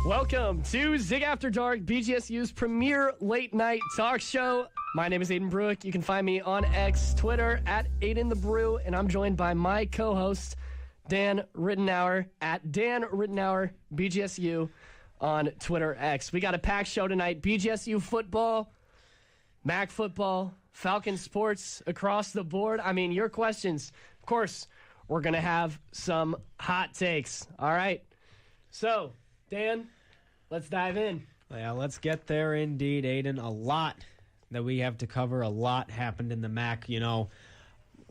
Welcome to Zig After Dark, BGSU's premier late-night talk show. My name is Aiden Brueck. You can find me on X, Twitter, at Aiden the Brew, and I'm joined by my co-host, Dan Ridenour, at Dan Ridenour, BGSU, on Twitter X. We got a packed show tonight. BGSU football, MAC football, Falcon sports across the board. I mean, your questions. Of course, we're going to have some hot takes. All right. So, Dan, let's dive in. Yeah, let's get there indeed, Aiden. A lot that we have to cover. A lot happened in the MAC. You know,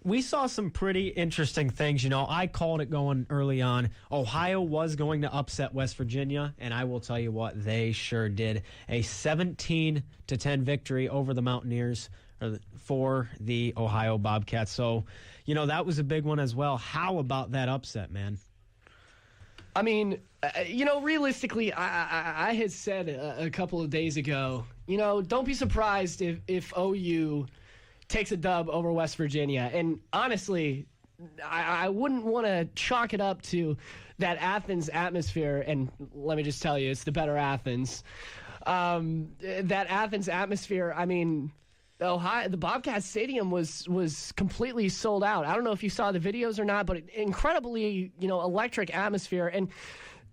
we saw some pretty interesting things. You know, I called it going early on. Ohio was going to upset West Virginia, and I will tell you what, they sure did. A 17-10 victory over the Mountaineers for the Ohio Bobcats. So, you know, that was a big one as well. How about that upset, man? I mean, you know, realistically, I had said a couple of days ago, you know, don't be surprised if OU takes a dub over West Virginia. And honestly, I wouldn't want to chalk it up to that Athens atmosphere. And let me just tell you, it's the better Athens. That Athens atmosphere, I mean, Ohio, the Bobcat Stadium was completely sold out. I don't know if you saw the videos or not, but incredibly, you know, electric atmosphere. And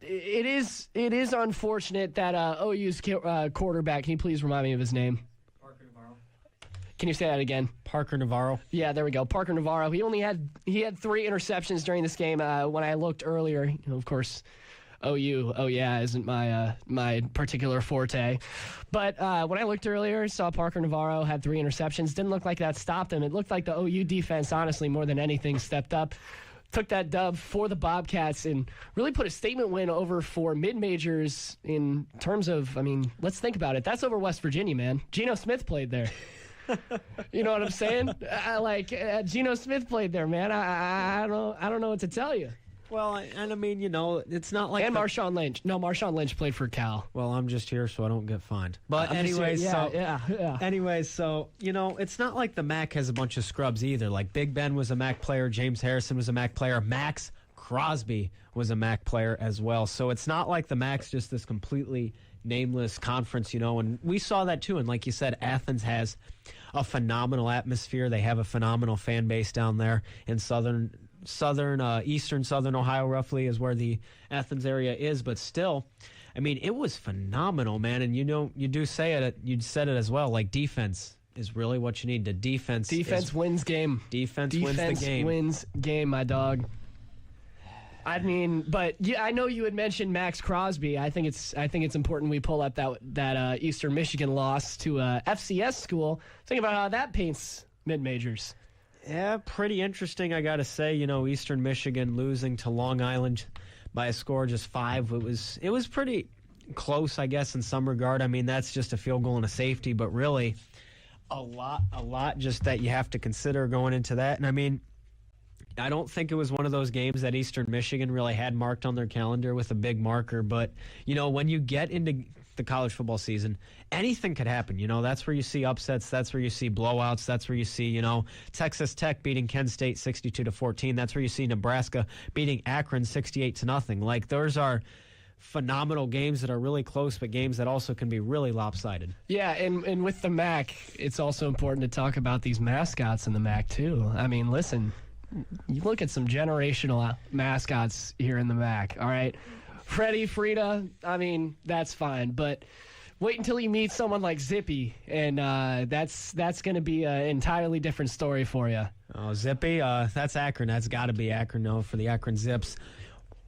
it is unfortunate that OU's quarterback, can you please remind me of his name? Parker Navarro. Can you say that again? Parker Navarro. Yeah, there we go. Parker Navarro. He had 3 interceptions during this game. When I looked earlier, you know, of course, OU, oh yeah, isn't my particular forte. But when I looked earlier, saw Parker Navarro had 3 interceptions. Didn't look like that stopped him. It looked like the OU defense, honestly, more than anything, stepped up, took that dub for the Bobcats, and really put a statement win over for mid-majors in terms of, I mean, let's think about it. That's over West Virginia, man. Geno Smith played there. You know what I'm saying? Geno Smith played there, man. I don't know what to tell you. Well, and I mean, you know, it's not like... And Marshawn Lynch. No, Marshawn Lynch played for Cal. Well, I'm just here so I don't get fined. But anyways, so, you know, it's not like the MAC has a bunch of scrubs either. Like, Big Ben was a MAC player. James Harrison was a MAC player. Max Crosby was a MAC player as well. So it's not like the MAC's just this completely nameless conference, you know, and we saw that too. And like you said, Athens has a phenomenal atmosphere. They have a phenomenal fan base down there in eastern southern Ohio, roughly, is where the Athens area is. But still, I mean, it was phenomenal, man. And you know, you said it as well. Like, defense is really what you need. The defense wins game. Defense wins the game. Wins game, my dog. I mean, but yeah, I know you had mentioned Max Crosby. I think it's important we pull up that Eastern Michigan loss to a FCS school. Think about how that paints mid-majors. Yeah, pretty interesting, I got to say. You know, Eastern Michigan losing to Long Island by a score of just 5. It was pretty close, I guess, in some regard. I mean, that's just a field goal and a safety, but really a lot just that you have to consider going into that. And I mean, I don't think it was one of those games that Eastern Michigan really had marked on their calendar with a big marker. But, you know, when you get into the college football season, anything could happen. You know, that's where you see upsets. That's where you see blowouts. That's where you see, you know, Texas Tech beating Kent State 62-14. That's where you see Nebraska beating Akron 68-0. Like, those are phenomenal games that are really close, but games that also can be really lopsided. Yeah, and with the MAC, it's also important to talk about these mascots in the MAC, too. I mean, listen, you look at some generational mascots here in the MAC, all right? Freddie, Frida, I mean, that's fine. But wait until you meet someone like Zippy, and that's going to be an entirely different story for you. Oh, Zippy, that's Akron. That's got to be Akron, no, for the Akron Zips.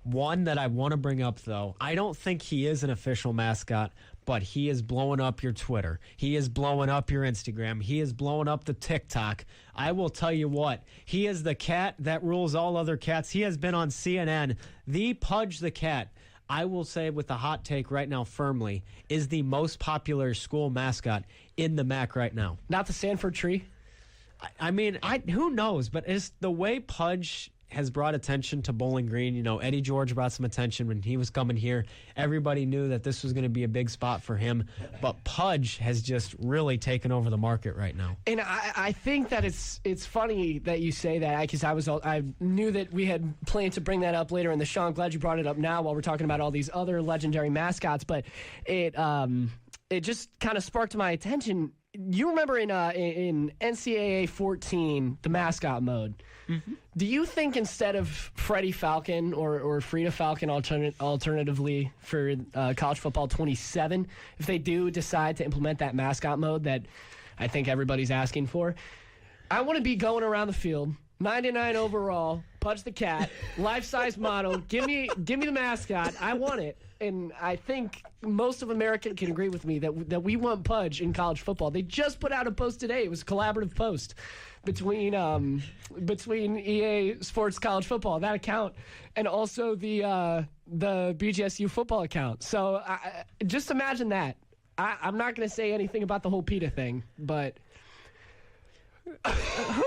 One that I want to bring up, though, I don't think he is an official mascot, but he is blowing up your Twitter. He is blowing up your Instagram. He is blowing up the TikTok. I will tell you what, he is the cat that rules all other cats. He has been on CNN. The Pudge the Cat, I will say with a hot take right now firmly, is the most popular school mascot in the MAC right now. Not the Sanford tree? I mean, who knows? But it's the way Pudge has brought attention to Bowling Green. You know, Eddie George brought some attention when he was coming here. Everybody knew that this was going to be a big spot for him. But Pudge has just really taken over the market right now. And I think that it's funny that you say that, because I knew that we had planned to bring that up later in the show. I'm glad you brought it up now while we're talking about all these other legendary mascots. But it just kind of sparked my attention. You remember in NCAA 14, the mascot mode. Mm-hmm. Do you think instead of Freddie Falcon or Frida Falcon alternatively for college football 27, if they do decide to implement that mascot mode that I think everybody's asking for, I want to be going around the field, 99 overall, Pudge the cat, life-size model, give me the mascot, I want it. And I think most of America can agree with me that we want Pudge in college football. They just put out a post today. It was a collaborative post between EA Sports College Football, that account, and also the BGSU football account. So just imagine that. I'm not going to say anything about the whole PETA thing, but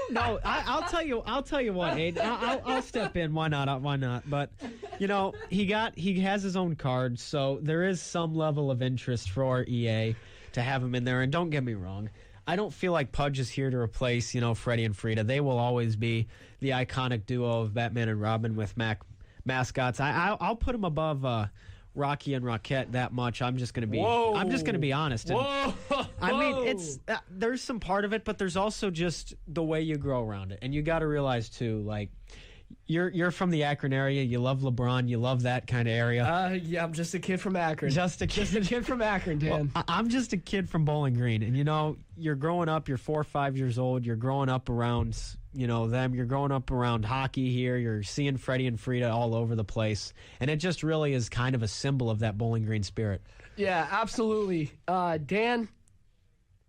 no, I'll tell you what, Aiden. I'll step in. Why not? Why not? But you know, he has his own card, so there is some level of interest for EA to have him in there. And don't get me wrong, I don't feel like Pudge is here to replace, you know, Freddie and Frida. They will always be the iconic duo of Batman and Robin with mascots. I'll put him above Rocky and Rockette that much. I'm just gonna be honest. Whoa. I mean, it's there's some part of it, but there's also just the way you grow around it, and you got to realize too, like you're from the Akron area. You love LeBron. You love that kind of area. Yeah, I'm just a kid from Akron. Just a kid from Akron, Dan. Well, I'm just a kid from Bowling Green, and you know, you're growing up. You're 4 or 5 years old. You're growing up around, you know, them. You're growing up around hockey here. You're seeing Freddie and Frida all over the place, and it just really is kind of a symbol of that Bowling Green spirit. Yeah, absolutely. Dan,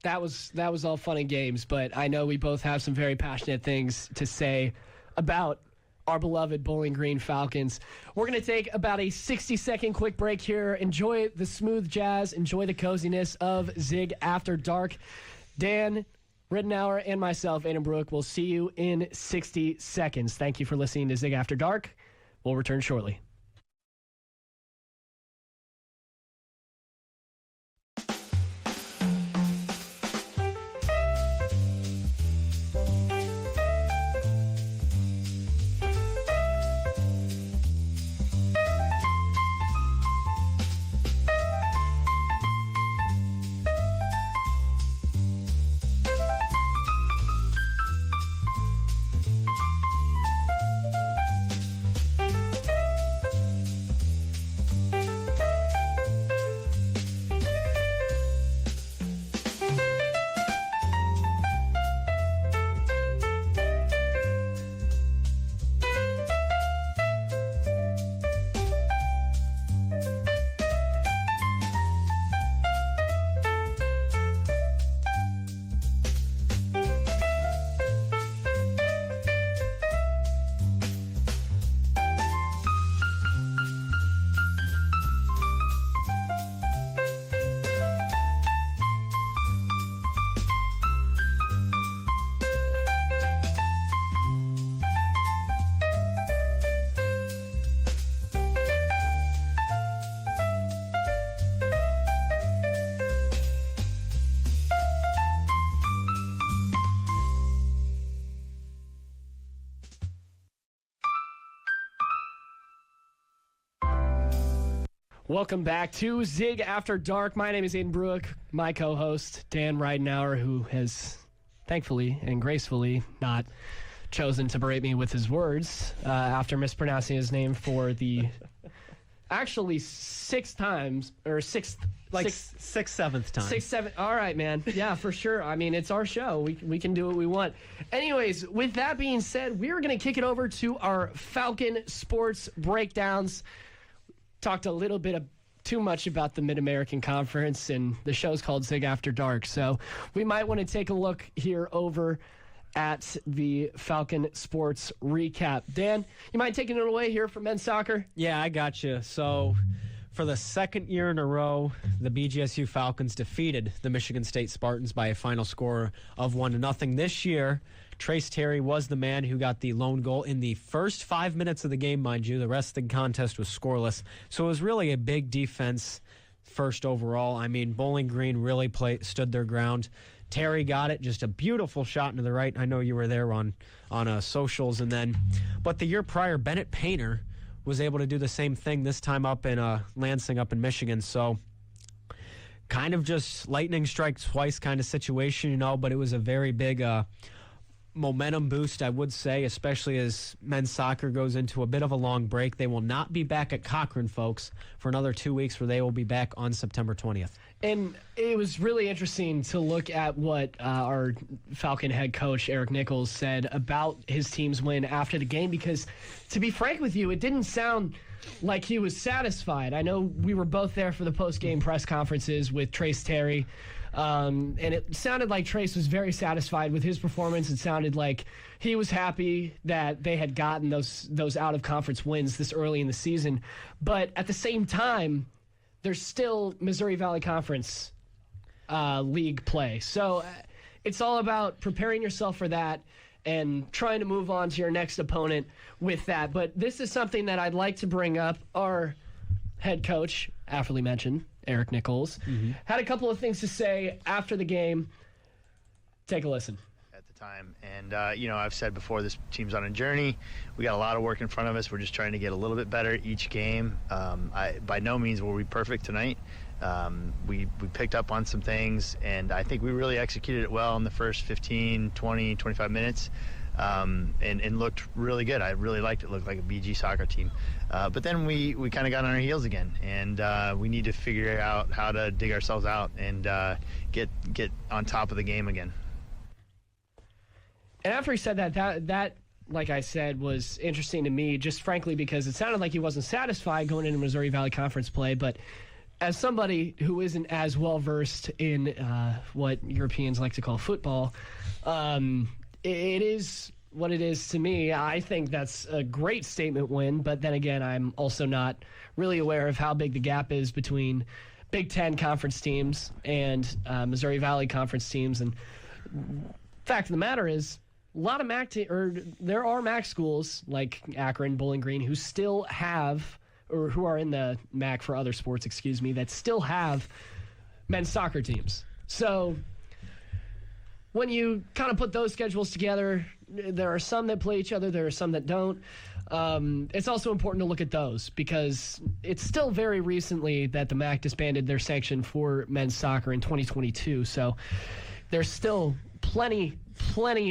that was all fun and games, but I know we both have some very passionate things to say about our beloved Bowling Green Falcons. We're going to take about a 60-second quick break here. Enjoy the smooth jazz. Enjoy the coziness of Zig After Dark. Dan Ridenour and myself, Aiden Brueck, will see you in 60 seconds. Thank you for listening to Zig After Dark. We'll return shortly. Welcome back to Zig After Dark. My name is Aiden Brueck. My co-host, Dan Ridenour, who has thankfully and gracefully not chosen to berate me with his words after mispronouncing his name for the actually sixth time. Sixth, seventh time. Sixth, seventh. All right, man. Yeah, for sure. I mean, it's our show. We can do what we want. Anyways, with that being said, we're going to kick it over to our Falcon sports breakdowns. Talked a little bit too much about the Mid-American Conference, and the show's called Zig After Dark. So we might want to take a look here over at the Falcon Sports Recap. Dan, you mind taking it away here for men's soccer? Yeah, I got you. So For the second year in a row, the BGSU Falcons defeated the Michigan State Spartans by a final score of 1-0. This year, Trace Terry was the man who got the lone goal in the first 5 minutes of the game, mind you. The rest of the contest was scoreless. So it was really a big defense first overall. I mean, Bowling Green really stood their ground. Terry got it, just a beautiful shot into the right. I know you were there on socials. But the year prior, Bennett Painter was able to do the same thing, this time up in Lansing up in Michigan. So kind of just lightning strikes twice kind of situation, but it was a very big momentum boost, I would say, especially as men's soccer goes into a bit of a long break. They will not be back at Cochran, folks, for another 2 weeks, where they will be back on September 20th. And it was really interesting to look at what our Falcon head coach, Eric Nichols, said about his team's win after the game, because, to be frank with you, it didn't sound like he was satisfied. I know we were both there for the post-game press conferences with Trace Terry, and it sounded like Trace was very satisfied with his performance. It sounded like he was happy that they had gotten those out-of-conference wins this early in the season. But at the same time, there's still Missouri Valley Conference league play. So it's all about preparing yourself for that and trying to move on to your next opponent with that. But this is something that I'd like to bring up. Our head coach, aptly mentioned, Eric Nichols, had a couple of things to say after the game. Take a listen. At the time. And, I've said before, this team's on a journey. We got a lot of work in front of us. We're just trying to get a little bit better each game. By no means were we perfect tonight. We picked up on some things, and I think we really executed it well in the first 15, 20, 25 minutes, and looked really good. I really liked it. Looked like a BG soccer team. But then we kind of got on our heels again, and we need to figure out how to dig ourselves out and get on top of the game again. And after he said that, like I said, was interesting to me, just frankly because it sounded like he wasn't satisfied going into Missouri Valley Conference play. But as somebody who isn't as well-versed in what Europeans like to call football, it is what it is to me. I think that's a great statement win, but then again, I'm also not really aware of how big the gap is between Big Ten conference teams and Missouri Valley Conference teams. And fact of the matter is, a lot of there are MAC schools like Akron, Bowling Green, who still have, or who are in the MAC for other sports, that still have men's soccer teams. So when you kind of put those schedules together, there are some that play each other, there are some that don't. It's also important to look at those, because it's still very recently that the MAC disbanded their sanction for men's soccer in 2022. So there's still plenty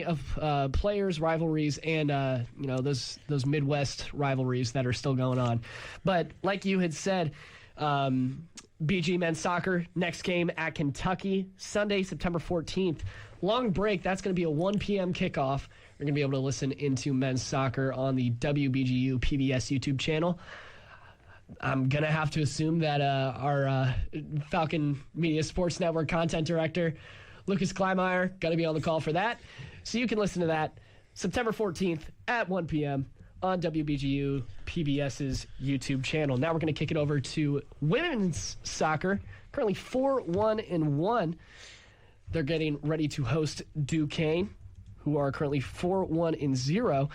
of players, rivalries, and those Midwest rivalries that are still going on. But like you had said, BG men's soccer next game at Kentucky, Sunday, September 14th. Long break. That's going to be a 1 p.m. kickoff. You're going to be able to listen into men's soccer on the WBGU PBS YouTube channel. I'm going to have to assume that our Falcon Media Sports Network content director, Lucas Kleinmeyer, going to be on the call for that. So you can listen to that September 14th at 1 p.m. on WBGU PBS's YouTube channel. Now we're going to kick it over to women's soccer, currently 4-1-1. They're getting ready to host Duquesne, who are currently 4-1-0.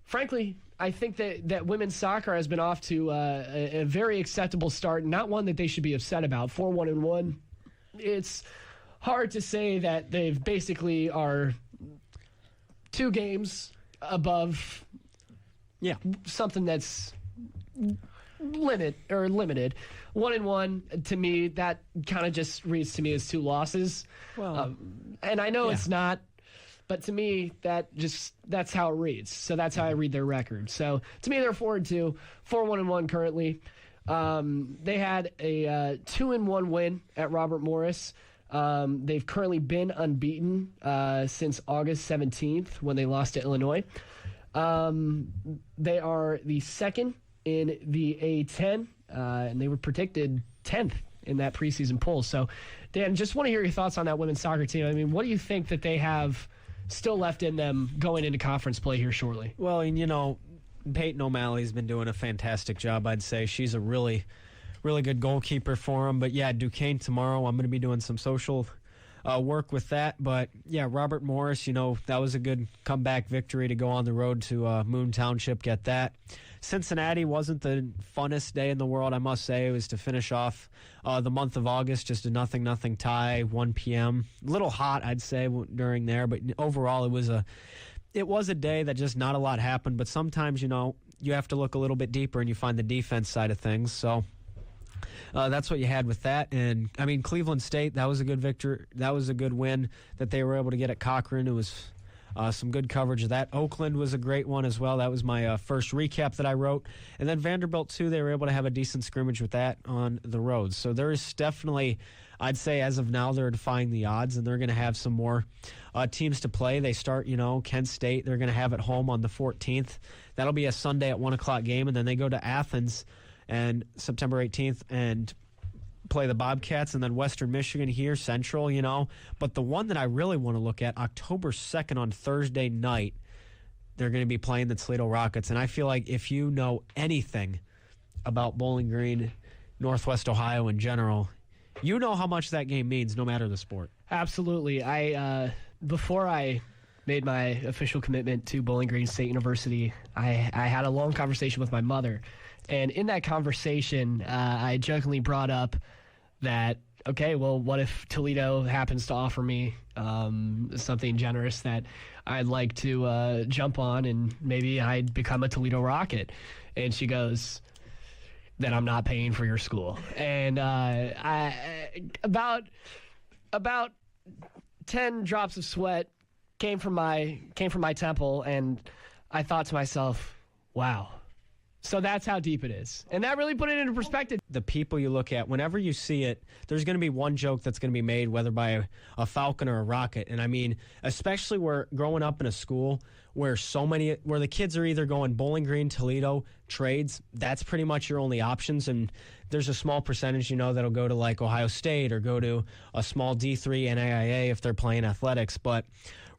Frankly, I think that women's soccer has been off to a very acceptable start, not one that they should be upset about. 4-1-1. It's hard to say that they've basically are 2 games above something that's limited. 1-1, to me, that kind of just reads to me as 2 losses. Well, and I know it's not, but to me, that's how it reads. So that's how I read their record. So to me, they're 4-2, 4-1-1 currently. They had a 2-1 win at Robert Morris. They've currently been unbeaten since August 17th when they lost to Illinois. They are the second in the A10, and they were predicted 10th in that preseason poll. So, Dan, just want to hear your thoughts on that women's soccer team. I mean, what do you think that they have still left in them going into conference play here shortly? Well, and Peyton O'Malley's been doing a fantastic job, I'd say. She's a really, really good goalkeeper for him. But, yeah, Duquesne tomorrow, I'm going to be doing some social work with that. But, yeah, Robert Morris, that was a good comeback victory to go on the road to Moon Township, get that. Cincinnati wasn't the funnest day in the world, I must say. It was to finish off the month of August, just a 0-0 tie, 1 p.m. A little hot, I'd say, during there. But overall, it was a day that just not a lot happened. But sometimes, you have to look a little bit deeper and you find the defense side of things. So that's what you had with that. And, Cleveland State, that was a good victory. That was a good win that they were able to get at Cochran. It was some good coverage of that. Oakland was a great one as well. That was my first recap that I wrote. And then Vanderbilt, too, they were able to have a decent scrimmage with that on the road. So there is definitely, I'd say as of now, they're defying the odds, and they're going to have some more teams to play. They start, Kent State. They're going to have it home on the 14th. That'll be a Sunday at 1 o'clock game, and then they go to Athens and September 18th and play the Bobcats, and then Western Michigan here, Central, But the one that I really want to look at, October 2nd on Thursday night, they're going to be playing the Toledo Rockets. And I feel like if you know anything about Bowling Green, Northwest Ohio in general, you know how much that game means no matter the sport. Absolutely. Before I made my official commitment to Bowling Green State University, I had a long conversation with my mother. And in that conversation, I jokingly brought up that, okay, well, what if Toledo happens to offer me something generous that I'd like to jump on, and maybe I'd become a Toledo Rocket? And she goes, then I'm not paying for your school. And about 10 drops of sweat came from my temple, and I thought to myself, wow. So that's how deep it is. And that really put it into perspective. The people you look at, whenever you see it, there's going to be one joke that's going to be made, whether by a Falcon or a Rocket. And especially where growing up in a school where the kids are either going Bowling Green, Toledo, trades, that's pretty much your only options. And there's a small percentage, that'll go to like Ohio State or go to a small D3 NAIA if they're playing athletics. But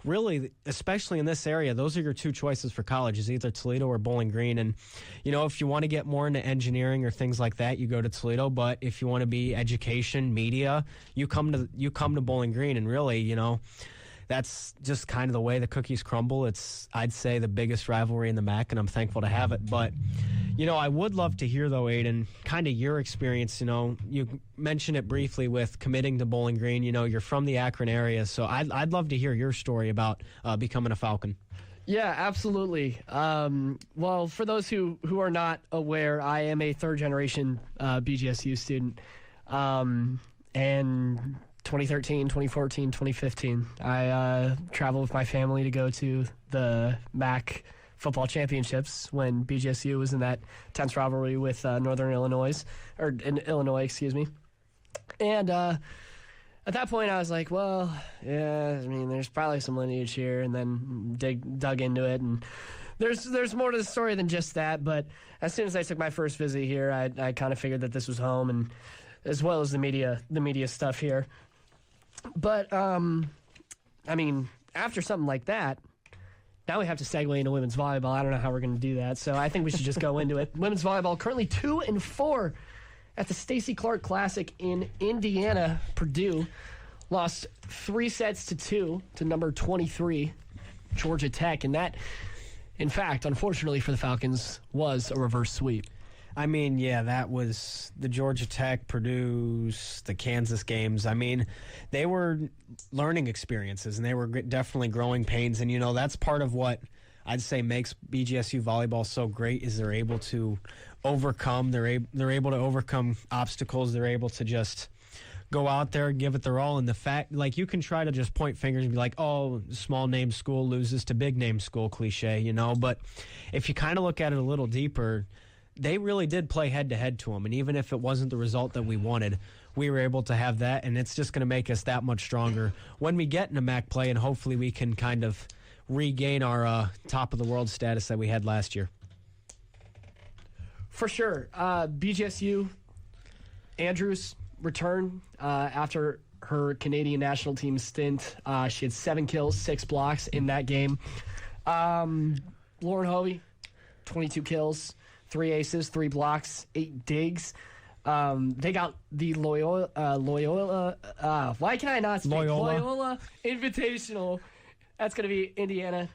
really, especially in this area, those are your two choices for college, is either Toledo or Bowling Green. And, if you want to get more into engineering or things like that, you go to Toledo. But if you want to be education, media, you come to Bowling Green. And really, that's just kind of the way the cookies crumble. It's, I'd say, the biggest rivalry in the MAC, and I'm thankful to have it. But, I would love to hear, though, Aiden, kind of your experience. You mentioned it briefly with committing to Bowling Green. You're from the Akron area, so I'd love to hear your story about becoming a Falcon. Yeah, absolutely. Well, for those who are not aware, I am a third-generation BGSU student. And 2013, 2014, 2015, I traveled with my family to go to the MAC football championships when BGSU was in that tense rivalry with Northern Illinois, or in Illinois, excuse me. And at that point, I was like, well, yeah, there's probably some lineage here, and then dug into it, and there's more to the story than just that. But as soon as I took my first visit here, I kind of figured that this was home, and as well as the media stuff here. But after something like that, now we have to segue into women's volleyball. I don't know how we're going to do that, so I think we should just go into it. Women's volleyball currently 2-4 at the Stacey Clark Classic in Indiana. Purdue lost 3-2 to number 23 Georgia Tech, and that, in fact, unfortunately for the Falcons, was a reverse sweep. That was the Georgia Tech, Purdue, the Kansas games. They were learning experiences, and they were definitely growing pains. And, that's part of what I'd say makes BGSU volleyball so great, is they're able to overcome. They're able to overcome obstacles. They're able to just go out there and give it their all. And the fact, you can try to just point fingers and be like, oh, small name school loses to big name school cliche, But if you kind of look at it a little deeper, they really did play head-to-head to them. And even if it wasn't the result that we wanted, we were able to have that, and it's just going to make us that much stronger when we get into MAC play, and hopefully we can kind of regain our top-of-the-world status that we had last year. For sure. BGSU, Andrews returned after her Canadian national team stint. She had 7 kills, 6 blocks in that game. Lauren Hovey, 22 kills, 3 aces, 3 blocks, 8 digs. They got the Loyola. Why can I not speak? Loyola Invitational. That's going to be Indiana,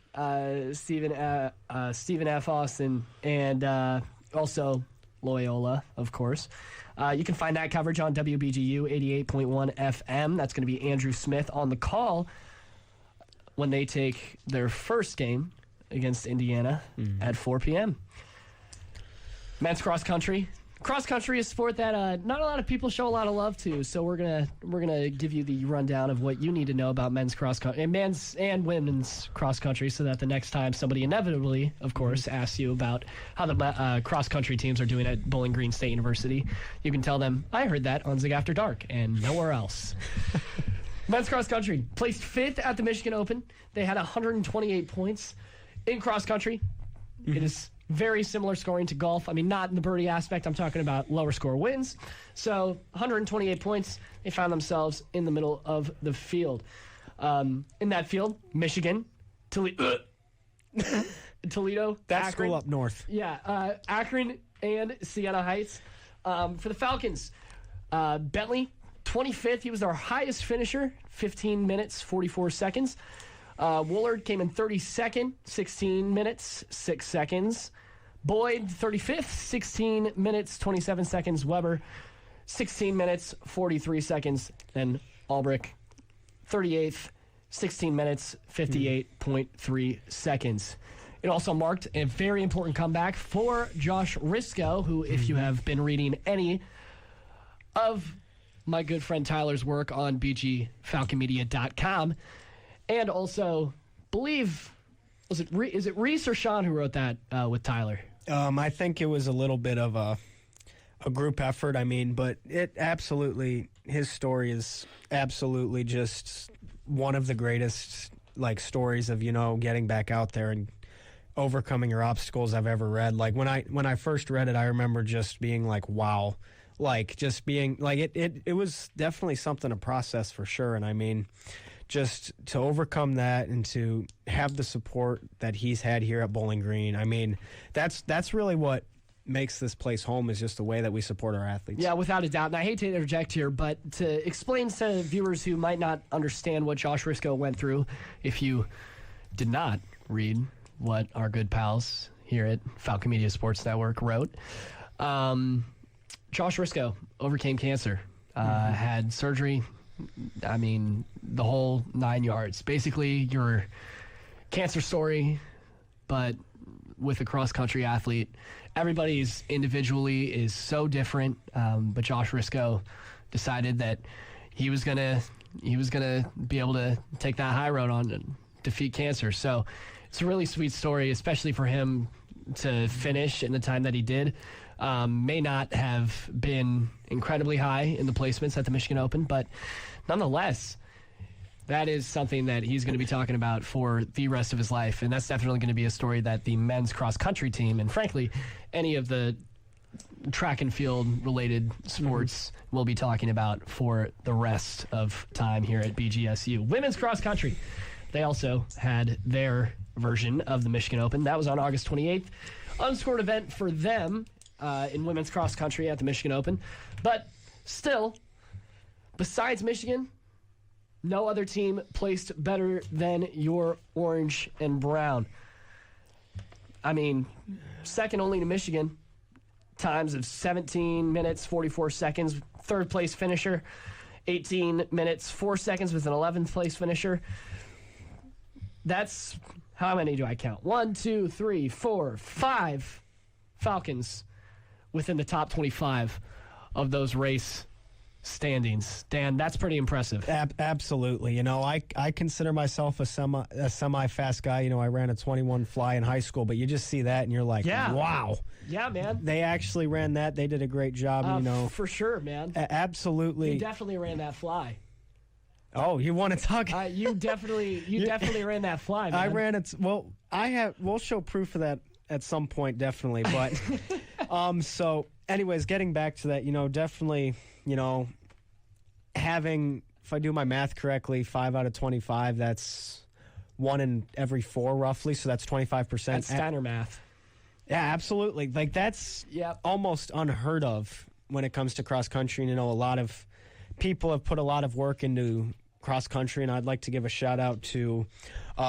Stephen F. Austin, and also Loyola, of course. You can find that coverage on WBGU 88.1 FM. That's going to be Andrew Smith on the call when they take their first game against Indiana at 4 p.m. Men's cross country. Cross country is a sport that not a lot of people show a lot of love to, so we're gonna give you the rundown of what you need to know about men's cross country and men's and women's cross country, so that the next time somebody inevitably, of course, asks you about how the cross country teams are doing at Bowling Green State University, you can tell them, I heard that on Zig After Dark and nowhere else. Men's cross country placed 5th at the Michigan Open. They had 128 points in cross country. It is very similar scoring to golf. I mean, not in the birdie aspect. I'm talking about lower score wins. So 128 points. They found themselves in the middle of the field. In that field, Michigan, Toledo, That Akron, school up north. Yeah, Akron and Siena Heights. For the Falcons, Bentley, 25th. He was our highest finisher, 15 minutes, 44 seconds. Woolard came in 32nd, 16 minutes, 6 seconds. Boyd, 35th, 16 minutes, 27 seconds. Weber, 16 minutes, 43 seconds. Then Albrecht, 38th, 16 minutes, 58.3 seconds. It also marked a very important comeback for Josh Risco, who, if you have been reading any of my good friend Tyler's work on bgfalconmedia.com, and also, is it Reese or Sean who wrote that with Tyler? I think it was a little bit of a group effort. I mean, but his story is absolutely just one of the greatest stories of getting back out there and overcoming your obstacles I've ever read. Like when I first read it, I remember just being like, wow, just being it was definitely something to process for sure. And I mean, just to overcome that and to have the support that he's had here at Bowling Green, I mean, that's really what makes this place home, is just the way that we support our athletes. Yeah, without a doubt. And I hate to interject here, but to explain to viewers who might not understand what Josh Risco went through, if you did not read what our good pals here at Falcon Media Sports Network wrote, Josh Risco overcame cancer, had surgery. I mean, the whole 9 yards. Basically, your cancer story, but with a cross-country athlete. Everybody's individually is so different, but Josh Risco decided that he was gonna be able to take that high road on and defeat cancer. So it's a really sweet story, especially for him to finish in the time that he did. May not have been incredibly high in the placements at the Michigan Open, but nonetheless, that is something that he's going to be talking about for the rest of his life, and that's definitely going to be a story that the men's cross-country team, and frankly, any of the track and field-related sports will be talking about for the rest of time here at BGSU. Women's cross-country, they also had their version of the Michigan Open. That was on August 28th. Unscored event for them in women's cross-country at the Michigan Open. But still, besides Michigan, no other team placed better than your orange and brown. I mean, second only to Michigan. Times of 17 minutes, 44 seconds. Third place finisher, 18 minutes, 4 seconds with an 11th place finisher. That's, how many do I count? 1, 2, 3, 4, 5 Falcons within the top 25 of those race standings. Dan, that's pretty impressive. Absolutely. I consider myself a semi-fast guy. I ran a 21 fly in high school, but you just see that and you're like, wow. Yeah, man. They actually ran that. They did a great job, For sure, man. Absolutely. You definitely ran that fly. Oh, you want to talk? You definitely ran that fly, man. I ran it. Well, we'll show proof of that at some point, definitely. But so anyways, getting back to that, definitely, having, if I do my math correctly, 5 out of 25, that's 1 in every 4 roughly. So that's 25%. That's Steiner math. Yeah, absolutely. Like, that's almost unheard of when it comes to cross country. You know, a lot of people have put a lot of work into cross country, and I'd like to give a shout out to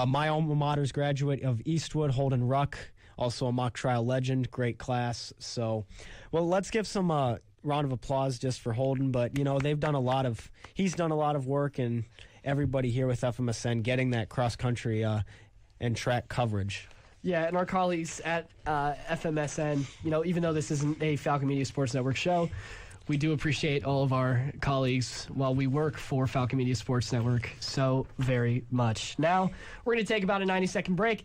my alma mater's graduate of Eastwood, Holden Ruck, also a mock trial legend, great class. So, well, let's give some round of applause just for Holden. But, you know, he's done a lot of work, and everybody here with FMSN getting that cross country and track coverage. Yeah, and our colleagues at FMSN, you know, even though this isn't a Falcon Media Sports Network show, we do appreciate all of our colleagues while we work for Falcon Media Sports Network so very much. Now, we're going to take about a 90-second break.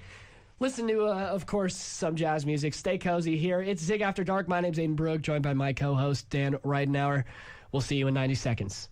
Listen to, of course, some jazz music. Stay cozy here. It's Zig After Dark. My name's Aiden Brueck, joined by my co-host, Dan Ridenour. We'll see you in 90 seconds.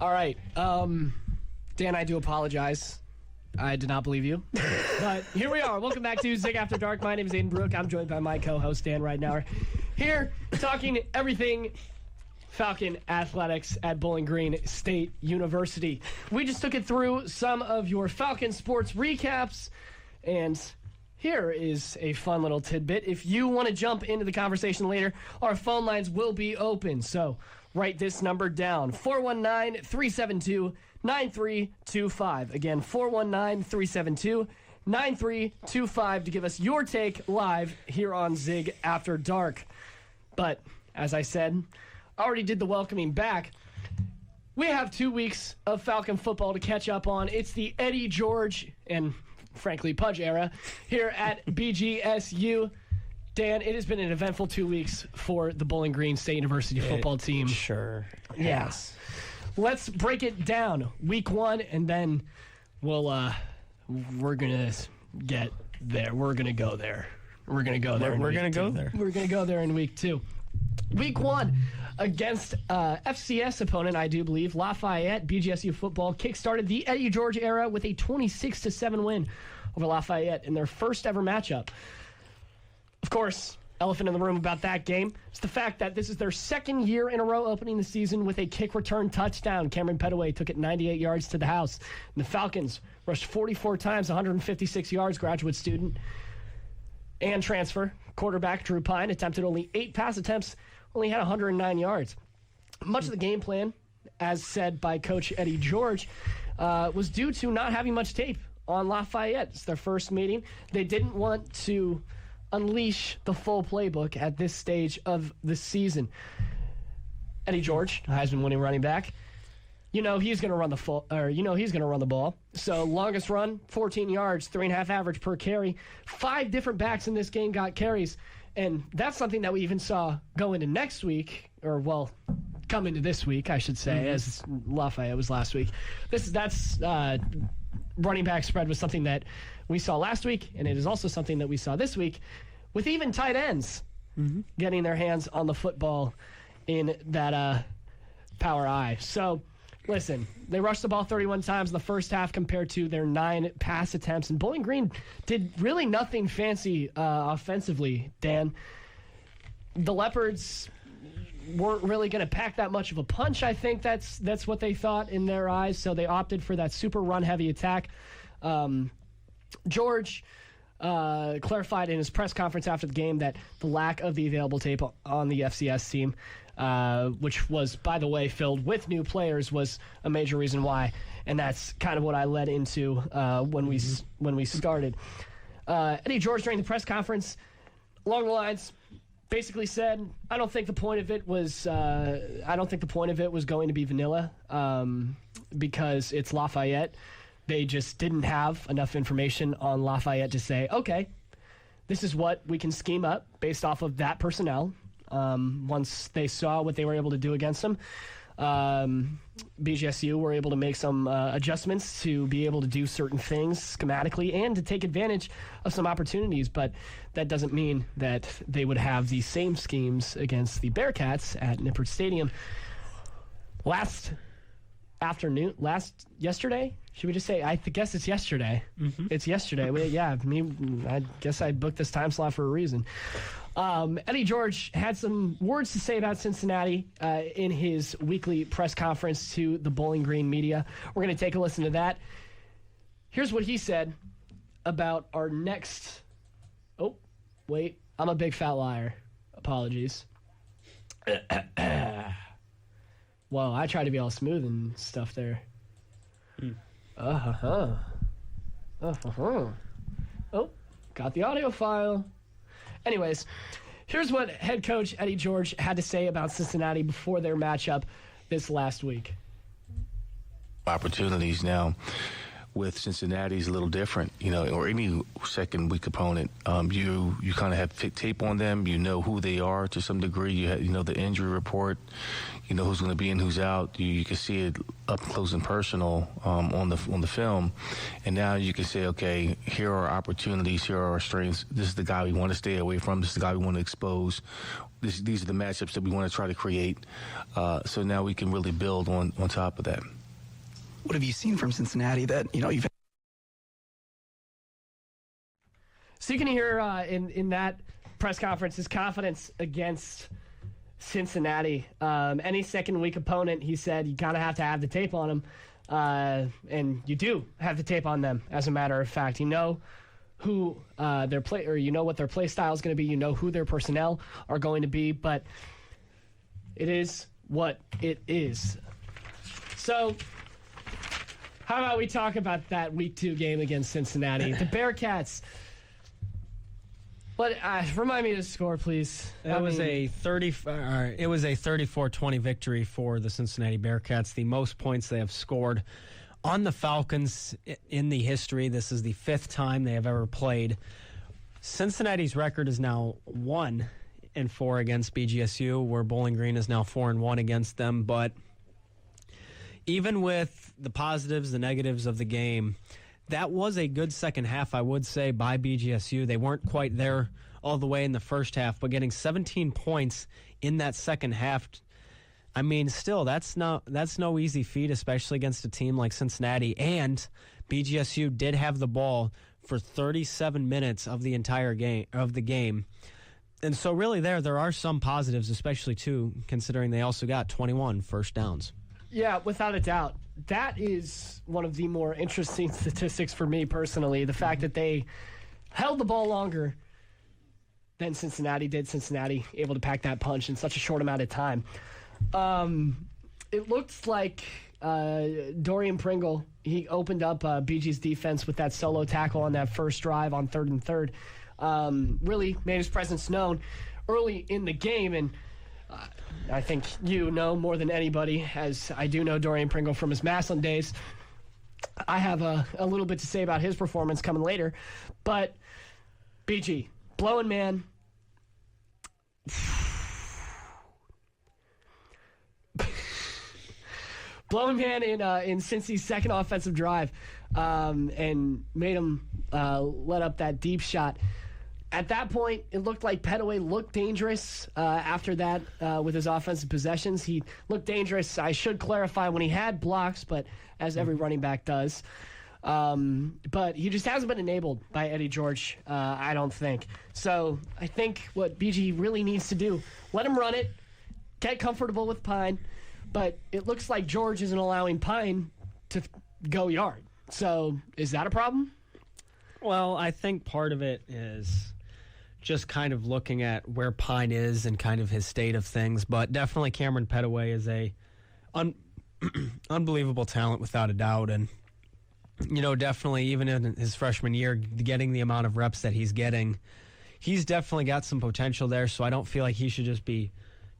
All right. Dan, I do apologize. I did not believe you. But here we are. Welcome back to Zig After Dark. My name is Aiden Brueck. I'm joined by my co-host, Dan Ridenour. Here, talking everything Falcon athletics at Bowling Green State University. We just took it through some of your Falcon sports recaps, and here is a fun little tidbit. If you want to jump into the conversation later, our phone lines will be open. So write this number down, 419-372-9325. Again, 419-372-9325 to give us your take live here on Zig After Dark. But, as I said, I already did the welcoming back. We have 2 weeks of Falcon football to catch up on. It's the Eddie George and, frankly, Pudge era here at BGSU. Dan, it has been an eventful 2 weeks for the Bowling Green State University football team. Sure. Yes. Let's break it down. Week 1, and then we're going to get there. We're going to go there. We're going to go there. We're going to go there. We're going to go there in week 2. Week 1 against FCS opponent, I do believe, Lafayette. BGSU football kickstarted the Eddie George era with a 26-7 win over Lafayette in their first ever matchup. Of course, elephant in the room about that game is the fact that this is their second year in a row opening the season with a kick return touchdown. Cameron Petaway took it 98 yards to the house. And the Falcons rushed 44 times, 156 yards, graduate student and transfer. Quarterback Drew Pine attempted only 8 pass attempts, only had 109 yards. Much of the game plan, as said by Coach Eddie George, was due to not having much tape on Lafayette. It's their first meeting. They didn't want to unleash the full playbook at this stage of the season. Eddie George, Heisman-winning running back, he's going to run he's going to run the ball. So longest run, 14 yards, 3.5 average per carry. 5 different backs in this game got carries, and that's something that we even saw go into next week, come into this week, I should say, as Lafayette was last week. That's running back spread was something that we saw last week, and it is also something that we saw this week with even tight ends getting their hands on the football in that power I. So, listen, they rushed the ball 31 times in the first half compared to their 9 pass attempts, and Bowling Green did really nothing fancy offensively, Dan. the Leopards weren't really going to pack that much of a punch. I think that's what they thought in their eyes, so they opted for that super run-heavy attack. George clarified in his press conference after the game that the lack of the available tape on the FCS team, which was, by the way, filled with new players, was a major reason why, and that's kind of what I led into when we started. Eddie George, during the press conference, along the lines, basically said, I don't think the point of it was going to be vanilla, because it's Lafayette. They just didn't have enough information on Lafayette to say, okay, this is what we can scheme up based off of that personnel. Once they saw what they were able to do against them, BGSU were able to make some adjustments to be able to do certain things schematically and to take advantage of some opportunities, but that doesn't mean that they would have the same schemes against the Bearcats at Nippert Stadium. Yesterday? Should we just say, I guess it's yesterday. Mm-hmm. It's yesterday. I guess I booked this time slot for a reason. Eddie George had some words to say about Cincinnati in his weekly press conference to the Bowling Green media. We're going to take a listen to that. Here's what he said about our next... Oh, wait. I'm a big fat liar. Apologies. Well, I try to be all smooth and stuff there. Oh, got the audio file. Anyways, here's what head coach Eddie George had to say about Cincinnati before their matchup this last week. Opportunities now with Cincinnati is a little different, or any second week opponent. You kind of have tape on them. You know who they are to some degree. You know the injury report. You know who's going to be in, who's out. You can see it up close and personal on the film. And now you can say, okay, here are our opportunities. Here are our strengths. This is the guy we want to stay away from. This is the guy we want to expose. These are the matchups that we want to try to create. So now we can really build on top of that. What have you seen from Cincinnati that, you've... So you can hear in that press conference his confidence against Cincinnati. Any second week opponent, he said, you kind of have to have the tape on them. And you do have the tape on them, as a matter of fact. You know who their play, or you know what their play style is going to be. You know who their personnel are going to be. But it is what it is. So... how about we talk about that Week 2 game against Cincinnati? The Bearcats. Remind me of the score, please. It was a 34-20 victory for the Cincinnati Bearcats, the most points they have scored on the Falcons in the history. This is the 5th time they have ever played. Cincinnati's record is now 1-4 against BGSU, where Bowling Green is now 4-1 against them, but even with the positives, the negatives of the game, that was a good second half, I would say, by BGSU. They weren't quite there all the way in the first half, but getting 17 points in that second half, I mean, still, that's no easy feat, especially against a team like Cincinnati. And BGSU did have the ball for 37 minutes of the entire game. And so really there are some positives, especially, too, considering they also got 21 first downs. Yeah, without a doubt. That is one of the more interesting statistics for me personally. The fact that they held the ball longer than Cincinnati did. Cincinnati able to pack that punch in such a short amount of time. It looked like Dorian Pringle, he opened up BG's defense with that solo tackle on that first drive on 3rd and 3rd. Really made his presence known early in the game, and I think you know more than anybody, as I do know Dorian Pringle from his Massillon days. I have a little bit to say about his performance coming later. But, BG, blowing man. Blowing man in Cincy's second offensive drive and made him let up that deep shot. At that point, it looked like Petaway looked dangerous after that with his offensive possessions. He looked dangerous, I should clarify, when he had blocks, but as every running back does. But he just hasn't been enabled by Eddie George, I don't think. So I think what BG really needs to do, let him run it, get comfortable with Pine, but it looks like George isn't allowing Pine to go yard. So is that a problem? Well, I think part of it is just kind of looking at where Pine is and kind of his state of things. But definitely Cameron Petaway is a unbelievable talent without a doubt. And, definitely even in his freshman year, getting the amount of reps that he's getting, he's definitely got some potential there. So I don't feel like he should just be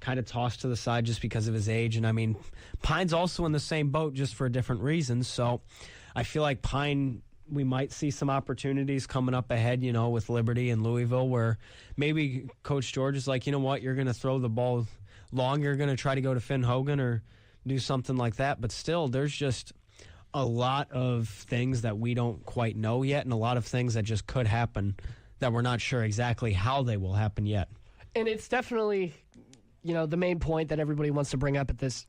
kind of tossed to the side just because of his age. And, I mean, Pine's also in the same boat just for different reasons. So I feel like Pine, we might see some opportunities coming up ahead, with Liberty and Louisville, where maybe Coach George is like, you know what, you're going to throw the ball long, you're going to try to go to Finn Hogan or do something like that. But still, there's just a lot of things that we don't quite know yet and a lot of things that just could happen that we're not sure exactly how they will happen yet. And it's definitely, the main point that everybody wants to bring up at this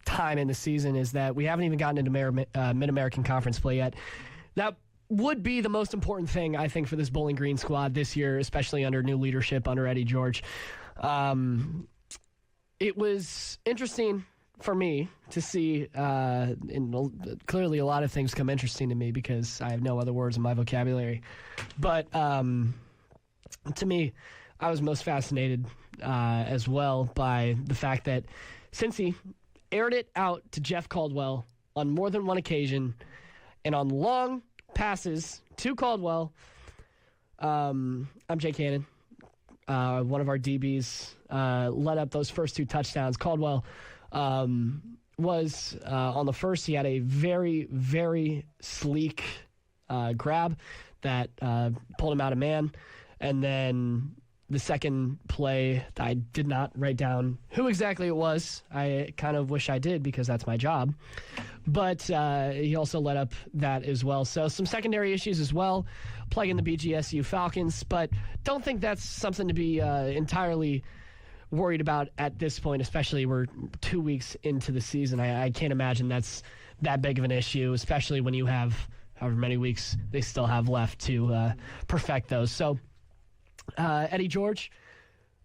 time in the season is that we haven't even gotten into Mid-American Conference play yet. That would be the most important thing, I think, for this Bowling Green squad this year, especially under new leadership under Eddie George. It was interesting for me to see, and clearly a lot of things come interesting to me because I have no other words in my vocabulary. But to me, I was most fascinated as well by the fact that Cincy aired it out to Jeff Caldwell on more than one occasion, and on long passes to Caldwell. I'm Jake Hannon, one of our DBs, led up those first two touchdowns. Caldwell was on the first. He had a very, very sleek grab that pulled him out of man, and then the second play, I did not write down who exactly it was. I kind of wish I did because that's my job. But he also led up that as well. So some secondary issues as well, plaguing the BGSU Falcons. But don't think that's something to be entirely worried about at this point, especially we're 2 weeks into the season. I can't imagine that's that big of an issue, especially when you have however many weeks they still have left to perfect those. So Eddie George,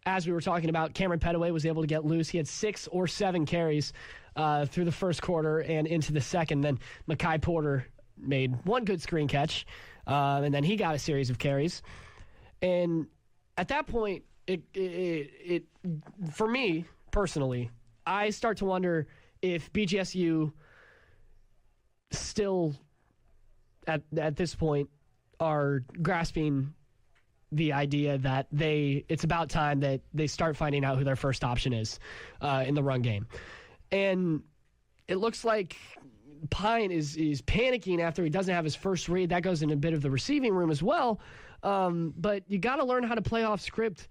as we were talking about, Cameron Petaway was able to get loose. He had 6 or 7 carries through the first quarter and into the second. Then Mekhi Porter made one good screen catch, and then he got a series of carries. And at that point, it for me personally, I start to wonder if BGSU still at this point are grasping the idea that it's about time that they start finding out who their first option is in the run game. And it looks like Pine is panicking after he doesn't have his first read. That goes in a bit of the receiving room as well. But you got to learn how to play off script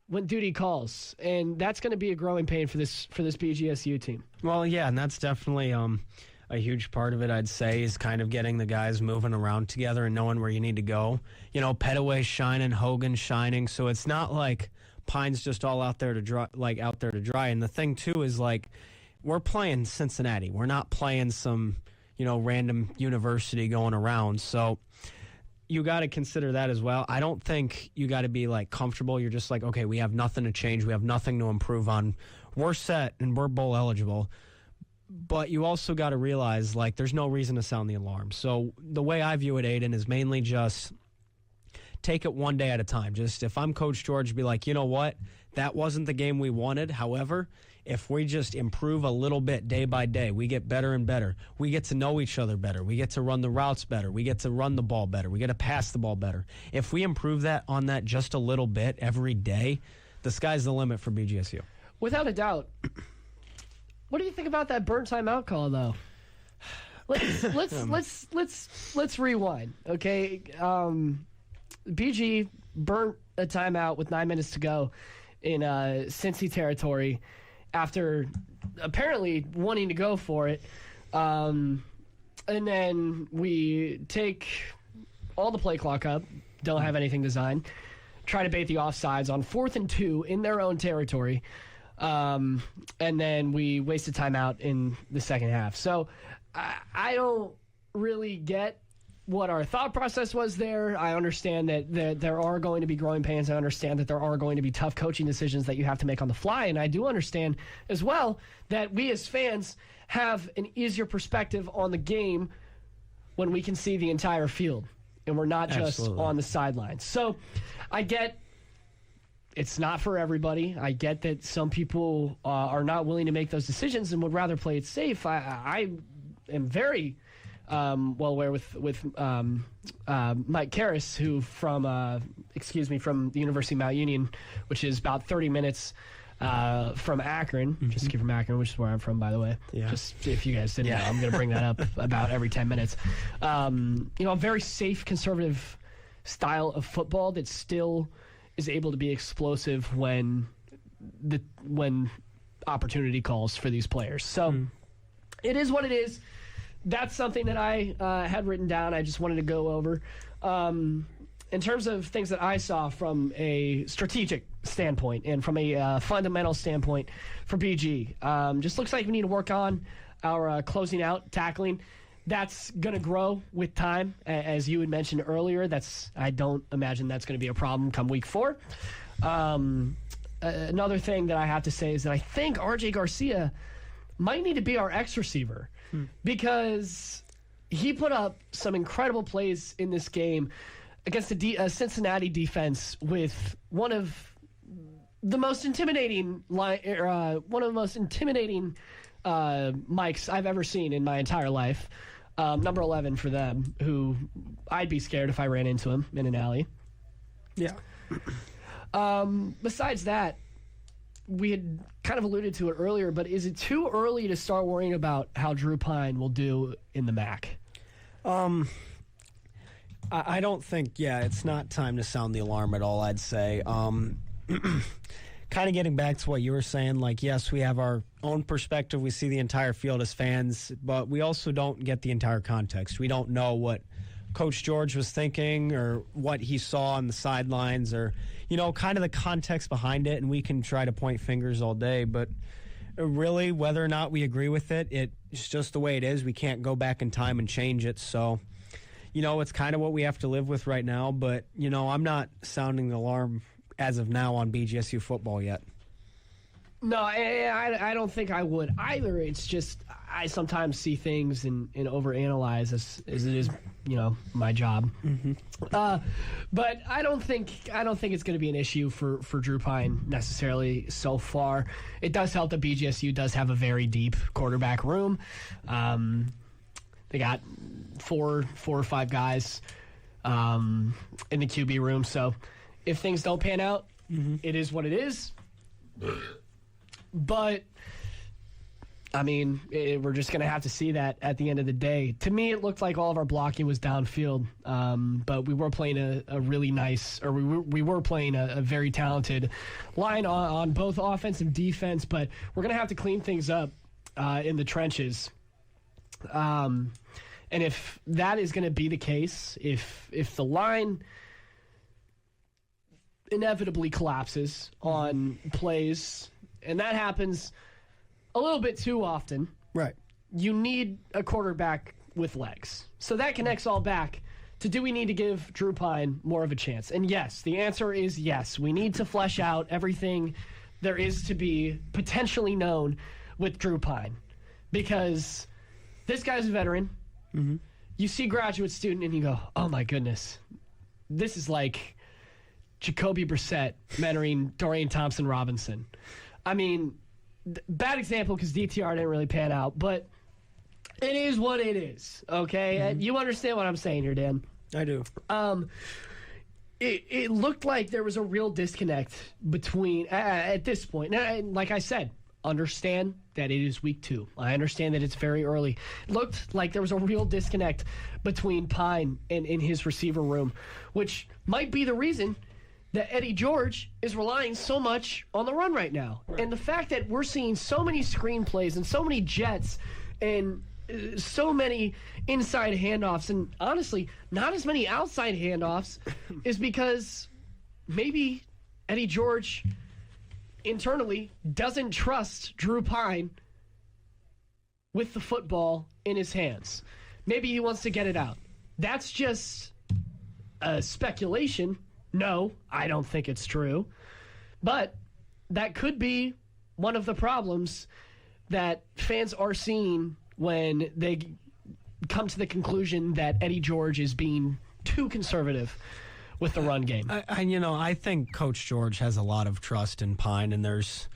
when duty calls. And that's going to be a growing pain for this BGSU team. Well, yeah, and that's definitely a huge part of it, I'd say, is kind of getting the guys moving around together and knowing where you need to go. Petaway's shining, Hogan's shining, so it's not like Pine's just all out there to dry. And the thing too is we're playing Cincinnati. We're not playing some random university going around. So you got to consider that as well. I don't think you got to be comfortable. You're just okay, we have nothing to change. We have nothing to improve on. We're set and we're bowl eligible. But you also got to realize, there's no reason to sound the alarm. So the way I view it, Aiden, is mainly just take it one day at a time. Just if I'm Coach George, be like, you know what? That wasn't the game we wanted. However, if we just improve a little bit day by day, we get better and better. We get to know each other better. We get to run the routes better. We get to run the ball better. We get to pass the ball better. If we improve that just a little bit every day, the sky's the limit for BGSU. Without a doubt. What do you think about that burn timeout call, though? Let's rewind, okay? BG burnt a timeout with 9 minutes to go in Cincy territory after apparently wanting to go for it, and then we take all the play clock up, don't have anything designed, try to bait the offsides on 4th and 2 in their own territory. and then we wasted timeout in the second half. So I don't really get what our thought process was there. I understand that there are going to be growing pains. I understand that there are going to be tough coaching decisions that you have to make on the fly. And I do understand as well that we as fans have an easier perspective on the game when we can see the entire field and we're not just on the sidelines. So I get it's not for everybody. I get that some people are not willing to make those decisions and would rather play it safe. I am very well aware with Mike Karras, who from the University of Mount Union, which is about 30 minutes from Akron, just to keep from Akron, which is where I'm from, by the way. Yeah. Just if you guys didn't know, I'm going to bring that up about every 10 minutes. A very safe, conservative style of football that still is able to be explosive when opportunity calls for these players. So it is what it is. That's something that I had written down. I just wanted to go over. In terms of things that I saw from a strategic standpoint and from a fundamental standpoint for BG, just looks like we need to work on our closing out, tackling. That's going to grow with time, as you had mentioned earlier. I don't imagine that's going to be a problem come week 4. Another thing that I have to say is that I think RJ Garcia might need to be our X receiver because he put up some incredible plays in this game against the Cincinnati defense with one of the most intimidating mics I've ever seen in my entire life. Number 11 for them, who I'd be scared if I ran into him in an alley. Yeah. Besides that, we had kind of alluded to it earlier, but is it too early to start worrying about how Drew Pine will do in the MAC? I don't think, it's not time to sound the alarm at all, I'd say. Kind of getting back to what you were saying, yes, we have our own perspective. We see the entire field as fans, but we also don't get the entire context. We don't know what Coach George was thinking or what he saw on the sidelines or, kind of the context behind it, and we can try to point fingers all day, but really, whether or not we agree with it, it's just the way it is. We can't go back in time and change it, so it's kind of what we have to live with right now, but, I'm not sounding the alarm as of now on BGSU football yet. No, I don't think I would either. It's just I sometimes see things and overanalyze as it is, my job. But I don't think it's going to be an issue for Drew Pine necessarily so far. It does help that BGSU does have a very deep quarterback room. They got four or five guys in the QB room. So if things don't pan out, it is what it is. But, we're just going to have to see that at the end of the day. To me, it looked like all of our blocking was downfield, but we were playing a really nice, or we were playing a very talented line on both offense and defense, but we're going to have to clean things up in the trenches. And if that is going to be the case, if the line inevitably collapses on plays, and that happens a little bit too often. Right. You need a quarterback with legs. So that connects all back to, do we need to give Drew Pine more of a chance? And yes, the answer is yes. We need to flesh out everything there is to be potentially known with Drew Pine, because this guy's a veteran. You see graduate student and you go, oh my goodness, this is like Jacoby Brissett mentoring Dorian Thompson-Robinson. Bad example because DTR didn't really pan out, but it is what it is, okay? And you understand what I'm saying here, Dan. I do. It looked like there was a real disconnect between, at this point, like I said, understand that it is week 2. I understand that it's very early. It looked like there was a real disconnect between Pine and in his receiver room, which might be the reason that Eddie George is relying so much on the run right now. Right. And the fact that we're seeing so many screenplays and so many jets and so many inside handoffs and honestly not as many outside handoffs is because maybe Eddie George internally doesn't trust Drew Pine with the football in his hands. Maybe he wants to get it out. That's just a speculation. No, I don't think it's true. But that could be one of the problems that fans are seeing when they come to the conclusion that Eddie George is being too conservative with the run game. I think Coach George has a lot of trust in Pine, and there's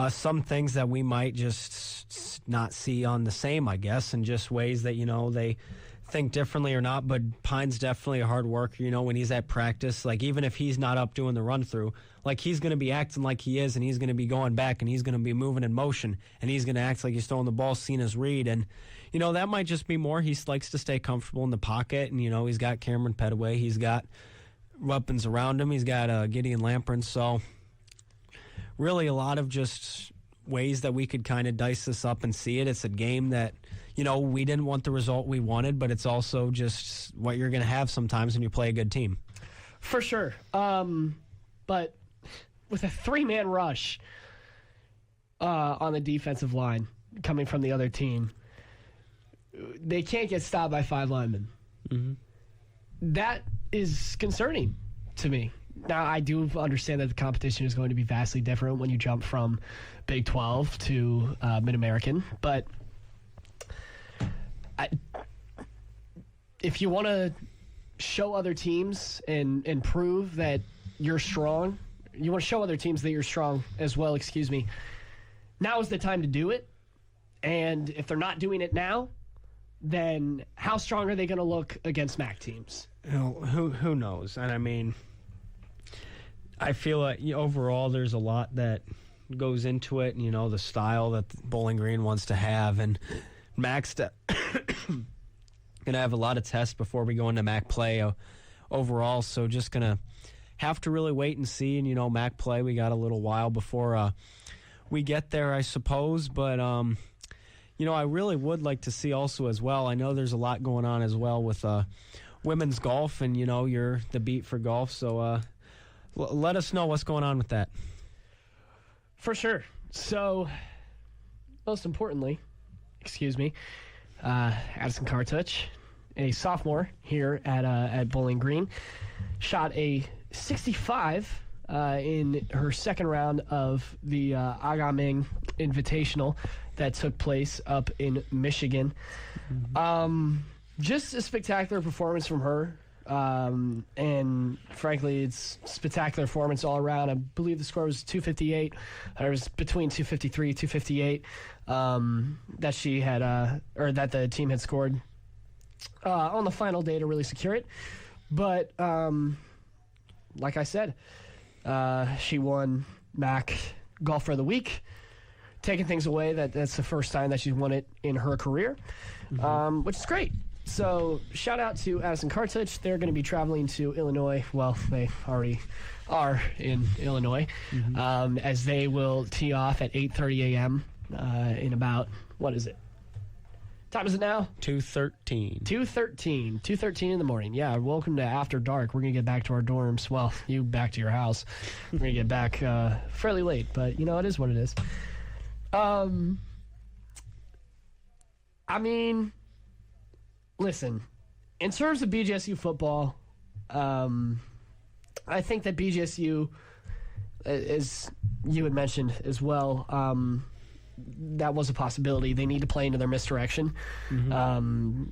some things that we might just not see on the same, I guess, and just ways that, they think differently or not. But Pine's definitely a hard worker, when he's at practice. Like, even if he's not up doing the run-through, like, he's going to be acting like he is, and he's going to be going back, and he's going to be moving in motion, and he's going to act like he's throwing the ball, seeing his read. And, that might just be more. He likes to stay comfortable in the pocket, and, he's got Cameron Petaway. He's got weapons around him. He's got Gideon Lamprin. So really a lot of just ways that we could kind of dice this up and see it. It's a game that, we didn't want the result we wanted, but it's also just what you're going to have sometimes when you play a good team. For sure. But with a three-man rush on the defensive line coming from the other team, they can't get stopped by five linemen. Mm-hmm. That is concerning to me. Now, I do understand that the competition is going to be vastly different when you jump from Big 12 to Mid-American, but if you want to show other teams and prove that you're strong, you want to show other teams that you're strong as well, now is the time to do it. And if they're not doing it now, then how strong are they going to look against MAC teams? Who knows? And I feel like overall there's a lot that goes into it, and the style that Bowling Green wants to have, and Mac's gonna have a lot of tests before we go into MAC play overall. So just gonna have to really wait and see. And MAC play, we got a little while before we get there, I suppose. But I really would like to see also as well. I know there's a lot going on as well with women's golf, and you're the beat for golf. So let us know what's going on with that. For sure. So, most importantly, Addison Cartouch, a sophomore here at Bowling Green, shot a 65 in her second round of the Agaming Invitational that took place up in Michigan. Mm-hmm. Just a spectacular performance from her. And frankly, it's spectacular performance all around. I believe the score was 258. It was between 253, 258 that she had, or that the team had scored on the final day to really secure it. But like I said, she won MAC Golfer of the Week, taking things away. That's the first time that she's won it in her career, which is great. So, shout out to Addison Cartouch. They're going to be traveling to Illinois. Well, they already are in Illinois, as they will tee off at 8:30 a.m. In about, what is it? Time is it now? 2:13. 2:13 in the morning. Yeah, welcome to After Dark. We're going to get back to our dorms. Well, you back to your house. We're going to get back fairly late, but, it is what it is. Listen, in terms of BGSU football, I think that BGSU, as you had mentioned as well, that was a possibility. They need to play into their misdirection. Mm-hmm.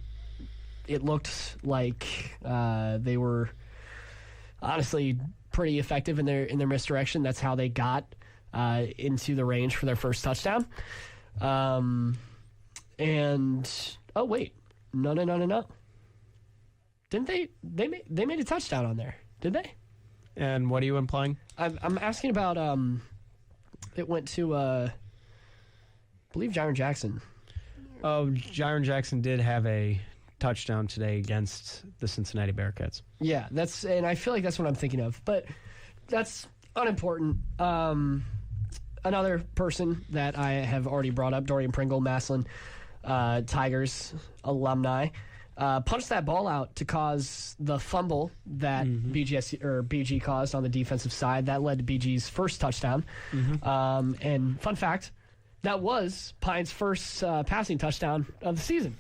It looked like they were honestly pretty effective in their misdirection. That's how they got into the range for their first touchdown. Oh wait. No. Didn't they? They made a touchdown on there, did they? And what are you implying? I'm asking about. It went to, I believe, Jaron Jackson. Oh, Jaron Jackson did have a touchdown today against the Cincinnati Bearcats. Yeah, and I feel like that's what I'm thinking of, but that's unimportant. Another person that I have already brought up, Dorian Pringle, Massillon Tigers alumni. punched that ball out to cause the fumble that BG caused on the defensive side. That led to BG's first touchdown. And fun fact, that was Pine's first passing touchdown of the season.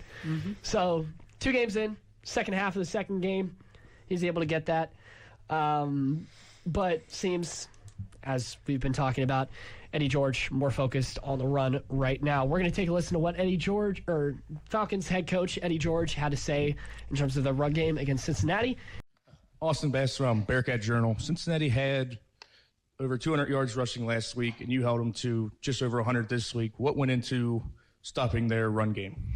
So 2 games in, second half of the second game, he's able to get that. But seems, as we've been talking about, Eddie George more focused on the run right now. We're going to take a listen to what Falcons head coach Eddie George had to say in terms of the run game against Cincinnati. Austin Bass from Bearcat Journal. Cincinnati had over 200 yards rushing last week, and you held them to just over 100 this week. What went into stopping their run game?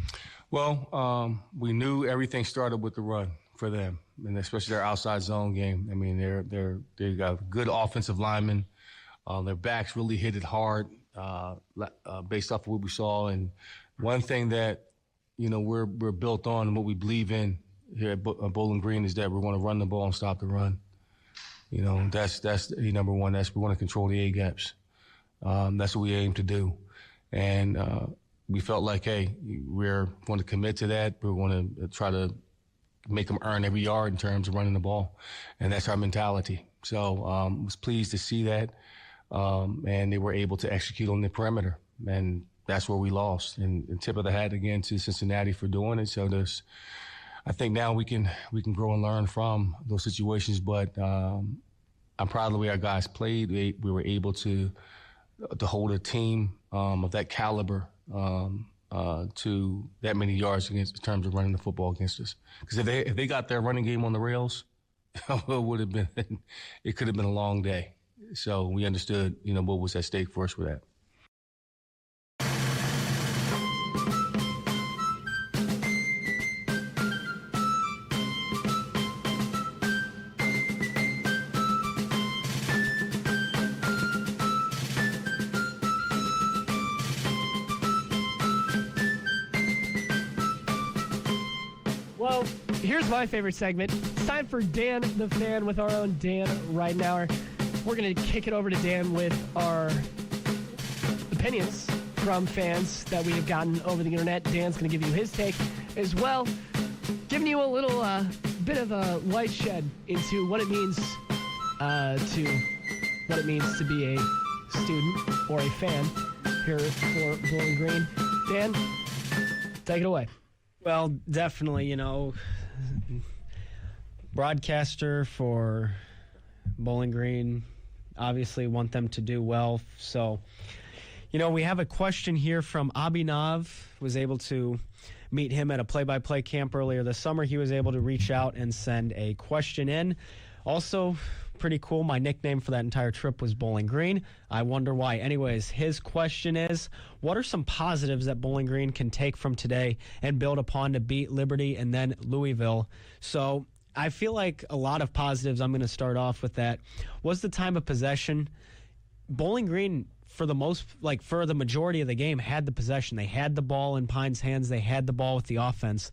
Well, we knew everything started with the run for them, and especially their outside zone game. I mean, they got good offensive linemen. Their backs really hit it hard based off of what we saw. And one thing that, we're built on and what we believe in here at Bowling Green is that we're going to run the ball and stop the run. That's number one. We want to control the A-gaps. That's what we aim to do. And we felt like, hey, we're going to commit to that. We're going to try to make them earn every yard in terms of running the ball. And that's our mentality. So I was pleased to see that. And they were able to execute on the perimeter. And that's where we lost. And tip of the hat again to Cincinnati for doing it. So I think now we can grow and learn from those situations. But I'm proud of the way our guys played. We were able to hold a team of that caliber to that many yards in terms of running the football against us. Because if they got their running game on the rails, it could have been a long day. So we understood, what was at stake for us with that. Well, here's my favorite segment. It's time for Dan the Fan with our own Dan Ridenour. We're going to kick it over to Dan with our opinions from fans that we have gotten over the internet. Dan's going to give you his take as well, giving you a little bit of a light shed into what it means to be a student or a fan here for Bowling Green. Dan, take it away. Well, definitely, broadcaster for Bowling Green, obviously want them to do well. So, we have a question here from Abhinav. Was able to meet him at a play-by-play camp earlier this summer. He was able to reach out and send a question in. Also, pretty cool. My nickname for that entire trip was Bowling Green. I wonder why. Anyways, his question is, what are some positives that Bowling Green can take from today and build upon to beat Liberty and then Louisville? So I feel like a lot of positives, I'm going to start off with that, was the time of possession. Bowling Green, for the majority of the game, had the possession. They had the ball in Pine's hands. They had the ball with the offense.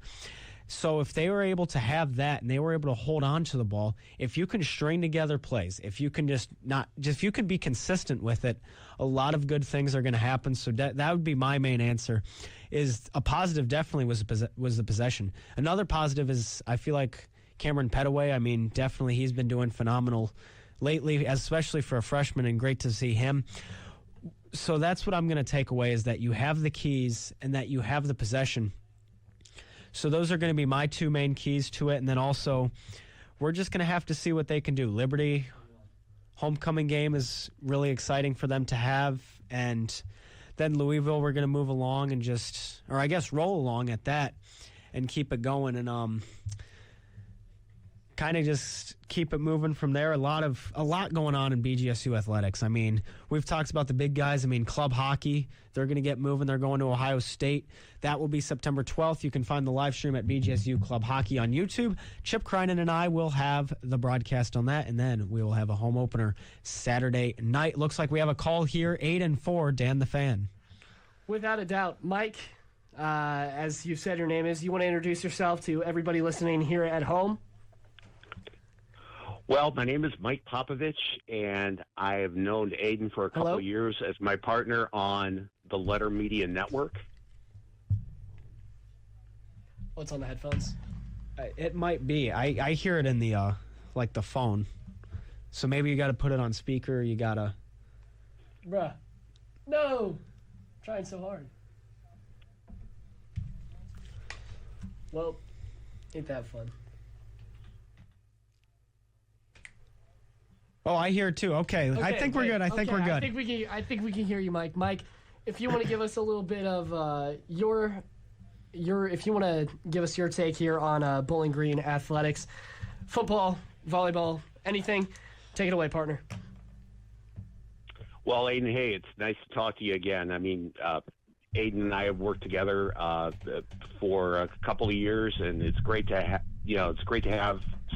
So if they were able to have that and they were able to hold on to the ball, if you can string together plays, if you can if you can be consistent with it, a lot of good things are going to happen. So that would be my main answer. Is a positive definitely was the possession. Another positive is I feel like Cameron Petaway. I mean, definitely he's been doing phenomenal lately, especially for a freshman, and great to see him. So that's what I'm going to take away, is that you have the keys and that you have the possession. So those are going to be my two main keys to it. And then also, we're just going to have to see what they can do. Liberty, homecoming game is really exciting for them to have. And then Louisville, we're going to move along and roll along at that and keep it going. And kind of just keep it moving from there. A lot going on in BGSU athletics. I mean, we've talked about the big guys. I mean, club hockey, they're going to get moving. They're going to Ohio State. That will be September 12th. You can find the live stream at BGSU Club Hockey on YouTube. Chip Kreinen and I will have the broadcast on that, and then we will have a home opener Saturday night. Looks like we have a call here, 8 and 4, Dan the Fan. Without a doubt. Mike, as you said your name is, you want to introduce yourself to everybody listening here at home? Well, my name is Mike Popovich, and I have known Aiden for a couple of years as my partner on the Letter Media Network. What's on the headphones? It might be. I hear it in the like the phone. So maybe you got to put it on speaker. You got to. Bruh. No. Trying so hard. Well, ain't that fun. Oh, I hear it too. Okay. I think we're good. I think we're good. I think we can hear you, Mike. Mike, if you want to give us a little bit of your if you want to give us your take here on Bowling Green athletics, football, volleyball, anything, take it away, partner. Well, Aiden, hey, it's nice to talk to you again. I mean, Aiden and I have worked together for a couple of years, and it's great to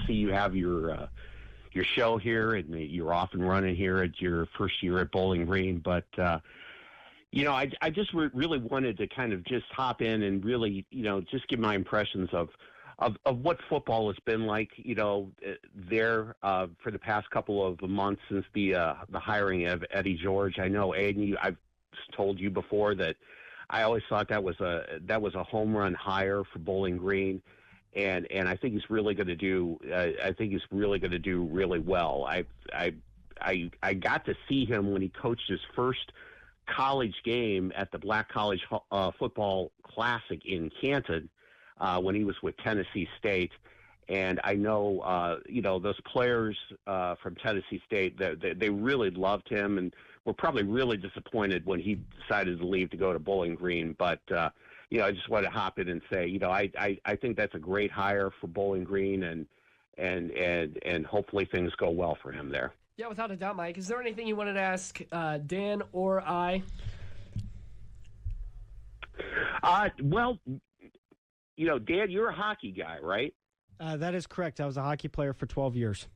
see you have your show here, and you're off and running here at your first year at Bowling Green. But I just really wanted to kind of just hop in and really, just give my impressions of what football has been like, there for the past couple of months since the hiring of Eddie George. I know, Aiden, I've told you before that I always thought that was a home run hire for Bowling Green, and I think he's really going to do. I think he's really going to do really well. I got to see him when he coached his first college game at the Black College Football Classic in Canton when he was with Tennessee State. And I know, those players from Tennessee State, they really loved him and were probably really disappointed when he decided to leave to go to Bowling Green. But, I just wanted to hop in and say, I think that's a great hire for Bowling Green, and hopefully things go well for him there. Yeah, without a doubt, Mike. Is there anything you wanted to ask Dan or I? Well, Dan, you're a hockey guy, right? That is correct. I was a hockey player for 12 years.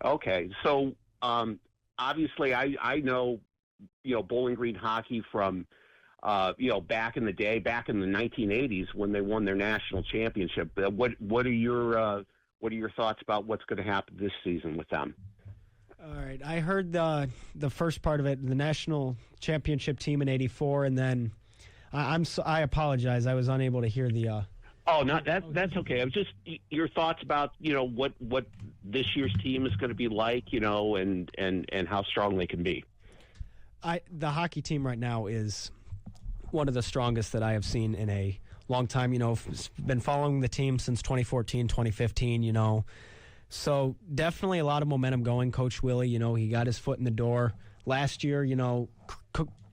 Okay. So, obviously I know, Bowling Green hockey from, back in the day, back in the 1980s when they won their national championship. What are your thoughts about what's going to happen this season with them? All right. I heard the first part of it, the national championship team in '84, and then I apologize. I was unable to hear the. Oh, no, that's okay. I was just your thoughts about what this year's team is going to be like, and how strong they can be. The hockey team right now is one of the strongest that I have seen in a long time. Been following the team since 2014, 2015. So definitely a lot of momentum going. Coach Willie, he got his foot in the door last year.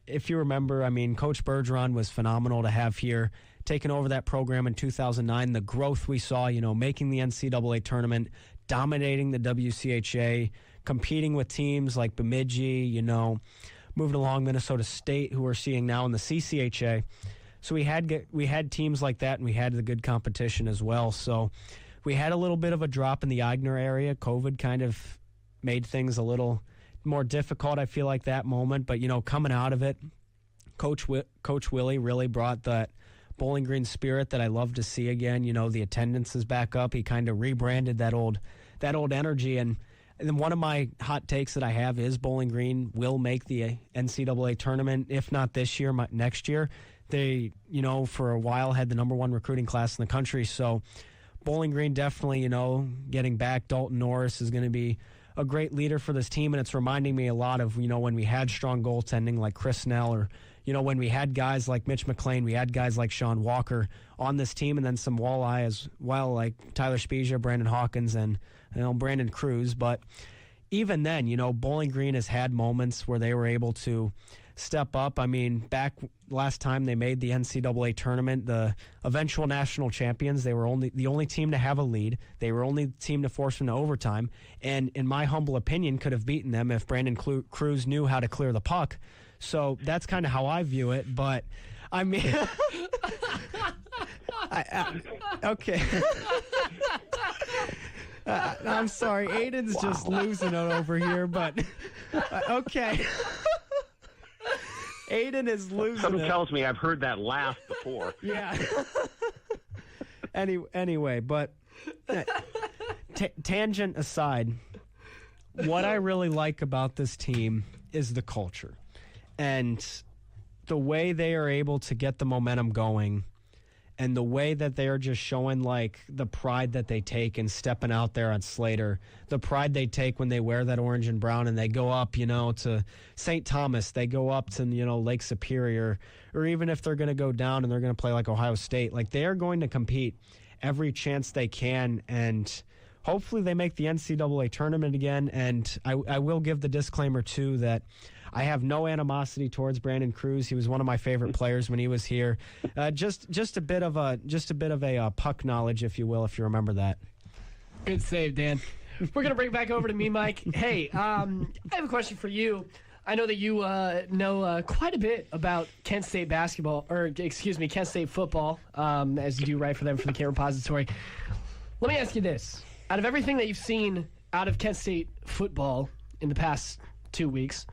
If you remember, Coach Bergeron was phenomenal to have here. Taking over that program in 2009, the growth we saw, making the NCAA tournament, dominating the WCHA, competing with teams like Bemidji, moving along Minnesota State, who we're seeing now in the CCHA. So we had teams like that, and we had the good competition as well. So we had a little bit of a drop in the Ridenour area. COVID kind of made things a little more difficult, I feel like, that moment. But, coming out of it, Coach Willie really brought that Bowling Green spirit that I love to see again. The attendance is back up. He kind of rebranded that old energy. And then one of my hot takes that I have is Bowling Green will make the NCAA tournament, if not this year, next year. They, for a while had the number one recruiting class in the country. So Bowling Green definitely, getting back. Dalton Norris is going to be a great leader for this team, and it's reminding me a lot of, when we had strong goaltending like Chris Snell, or, when we had guys like Mitch McLean, we had guys like Sean Walker on this team, and then some walleye as well, like Tyler Spezia, Brandon Hawkins, and Brandon Cruz. But even then, Bowling Green has had moments where they were able to step up. Back last time they made the NCAA tournament, the eventual national champions, they were the only team to have a lead. They were only the team to force them to overtime, and in my humble opinion, could have beaten them if Brandon Cruz knew how to clear the puck. So that's kind of how I view it. But okay. I'm sorry, Aiden's just losing it over here, but okay. Aiden is losing Something tells me I've heard that laugh before. Yeah. Anyway, but tangent aside, what I really like about this team is the culture. And the way they are able to get the momentum going And the way that they are just showing, like, the pride that they take in stepping out there on Slater, the pride they take when they wear that orange and brown and they go up, you know, to St. Thomas, they go up to, you know, Lake Superior, or even if they're going to go down and they're going to play like Ohio State, like, they are going to compete every chance they can, and hopefully they make the NCAA tournament again. And I will give the disclaimer, too, that I have no animosity towards Brandon Cruz. He was one of my favorite players when he was here. Just a bit of a puck knowledge, if you will, if you remember that. Good save, Dan. We're gonna bring it back over to me, Mike. Hey, I have a question for you. I know that you know quite a bit about Kent State basketball, or excuse me, Kent State football, as you do write for them for the Kent Repository. Let me ask you this: out of everything that you've seen out of Kent State football in the past 2 weeks,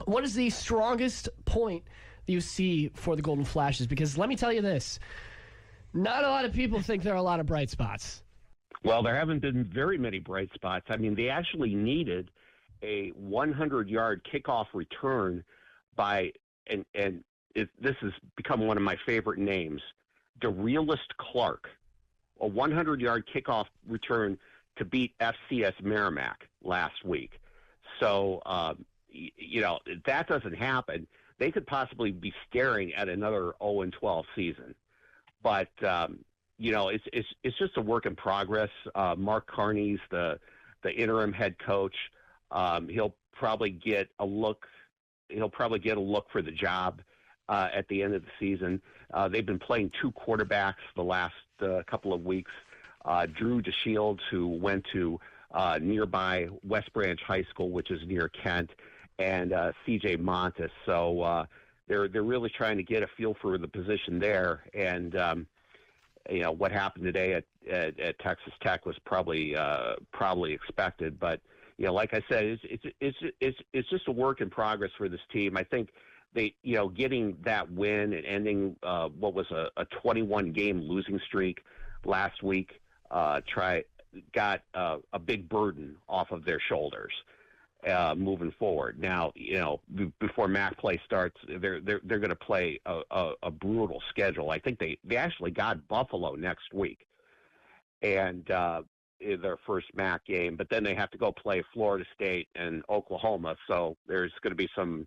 what is the strongest point that you see for the Golden Flashes? Because let me tell you this, not a lot of people think there are a lot of bright spots. Well, there haven't been very many bright spots. I mean, they actually needed a 100-yard kickoff return by, this has become one of my favorite names, DeRealist Clark, a 100-yard kickoff return to beat FCS Merrimack last week. So, you know, if that doesn't happen, they could possibly be staring at another 0-12 season. But, you know, it's just a work in progress. Mark Carney's the interim head coach. He'll probably get a look. He'll probably get a look for the job at the end of the season. They've been playing two quarterbacks the last couple of weeks. Drew DeShields, who went to nearby West Branch High School, which is near Kent, and C.J. Montes. So they're really trying to get a feel for the position there. And you know, what happened today at Texas Tech was probably expected. But you know, like I said, it's just a work in progress for this team. I think they, you know, getting that win and ending what was a 21-game losing streak last week got a big burden off of their shoulders. Moving forward. Now, you know, before MAC play starts, they're going to play a brutal schedule. I think they actually got Buffalo next week, and their first MAC game. But then they have to go play Florida State and Oklahoma. So there's going to be some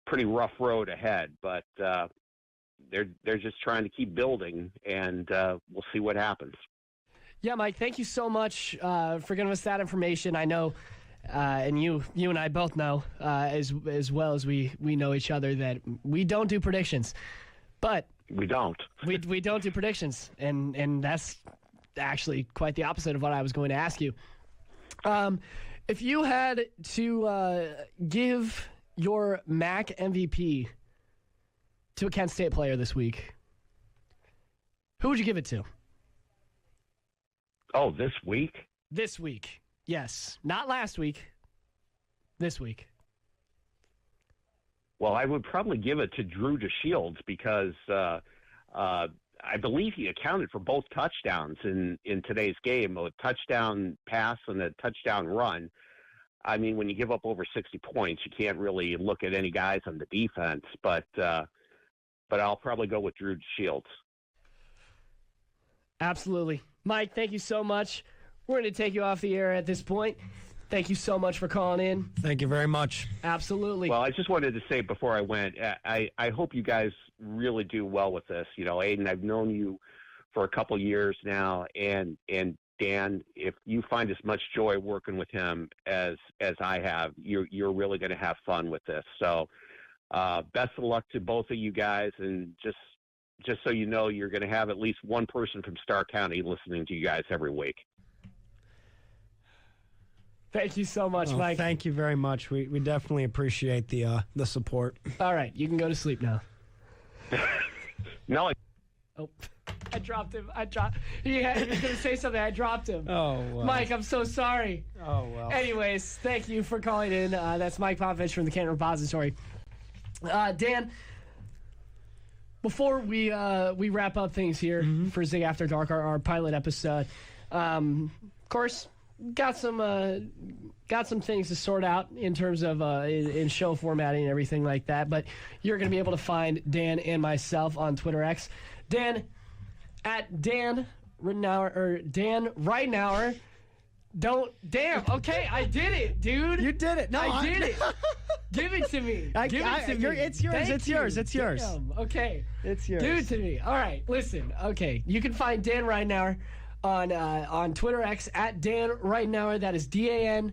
pretty rough road ahead. But they're just trying to keep building, and we'll see what happens. Yeah, Mike, thank you so much for giving us that information. I know. And you and I both know, as well as we know each other, that we don't do predictions. But we don't. We don't do predictions, and that's actually quite the opposite of what I was going to ask you. If you had to give your MAC MVP to a Kent State player this week, who would you give it to? Oh, this week? This week. Yes, not last week. This week. Well, I would probably give it to Drew DeShields because I believe he accounted for both touchdowns in today's game, a touchdown pass and a touchdown run. I mean, when you give up over 60 points, you can't really look at any guys on the defense, but I'll probably go with Drew DeShields. Absolutely. Mike, thank you so much. We're going to take you off the air at this point. Thank you so much for calling in. Thank you very much. Absolutely. Well, I just wanted to say before I went, I hope you guys really do well with this. You know, Aiden, I've known you for a couple years now, and Dan, if you find as much joy working with him as I have, you're really going to have fun with this. So best of luck to both of you guys, and just so you know, you're going to have at least one person from Starr County listening to you guys every week. Thank you so much, Mike. Thank you very much. We definitely appreciate the support. All right, you can go to sleep now. No. Oh, I dropped him. He was going to say something. I dropped him. Oh, well. Mike, I'm so sorry. Oh, well. Anyways, thank you for calling in. That's Mike Popovich from the Kent Repository. Dan, before we wrap up things here for Zig After Dark, our pilot episode, of course, got some things to sort out in terms of in show formatting and everything like that. But you're going to be able to find Dan and myself on Twitter X. Dan, at Dan Ridenour, or Dan Ridenour. Okay, I did it, dude. You did it. No, I did it. Give it to me. Give it to me. It's yours. Thank It's you. yours. It's yours. Damn. Okay. It's yours. Give it to me. All right, listen. Okay, you can find Dan Ridenour on Twitter X at Dan Ridenour. That is DANRIDENOUR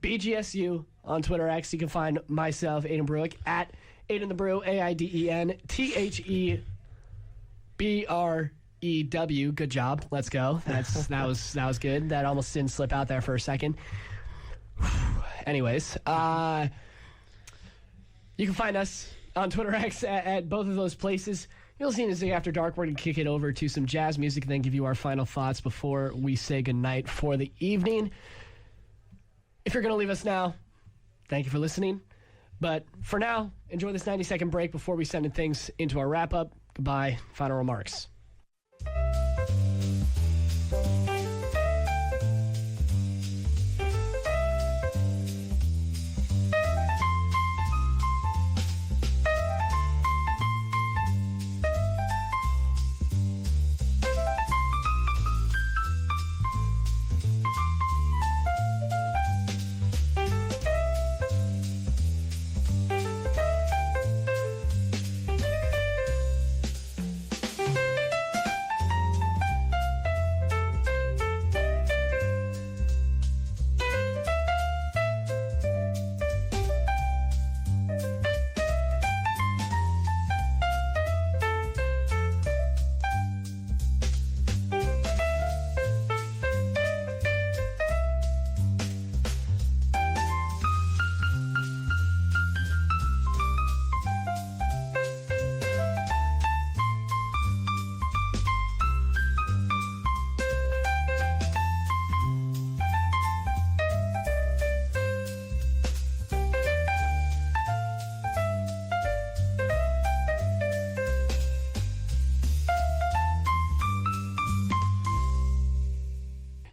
BGSU on Twitter X. You can find myself, Aiden Brueck, at Aiden the Brew, AIDENTHEBREW. Good job. Let's go. That was good. That almost didn't slip out there for a second. Anyways, you can find us on Twitter X at both of those places. You'll see in a Zig After Dark. We're going to kick it over to some jazz music and then give you our final thoughts before we say goodnight for the evening. If you're going to leave us now, thank you for listening. But for now, enjoy this 90-second break before we send things into our wrap-up. Goodbye. Final remarks.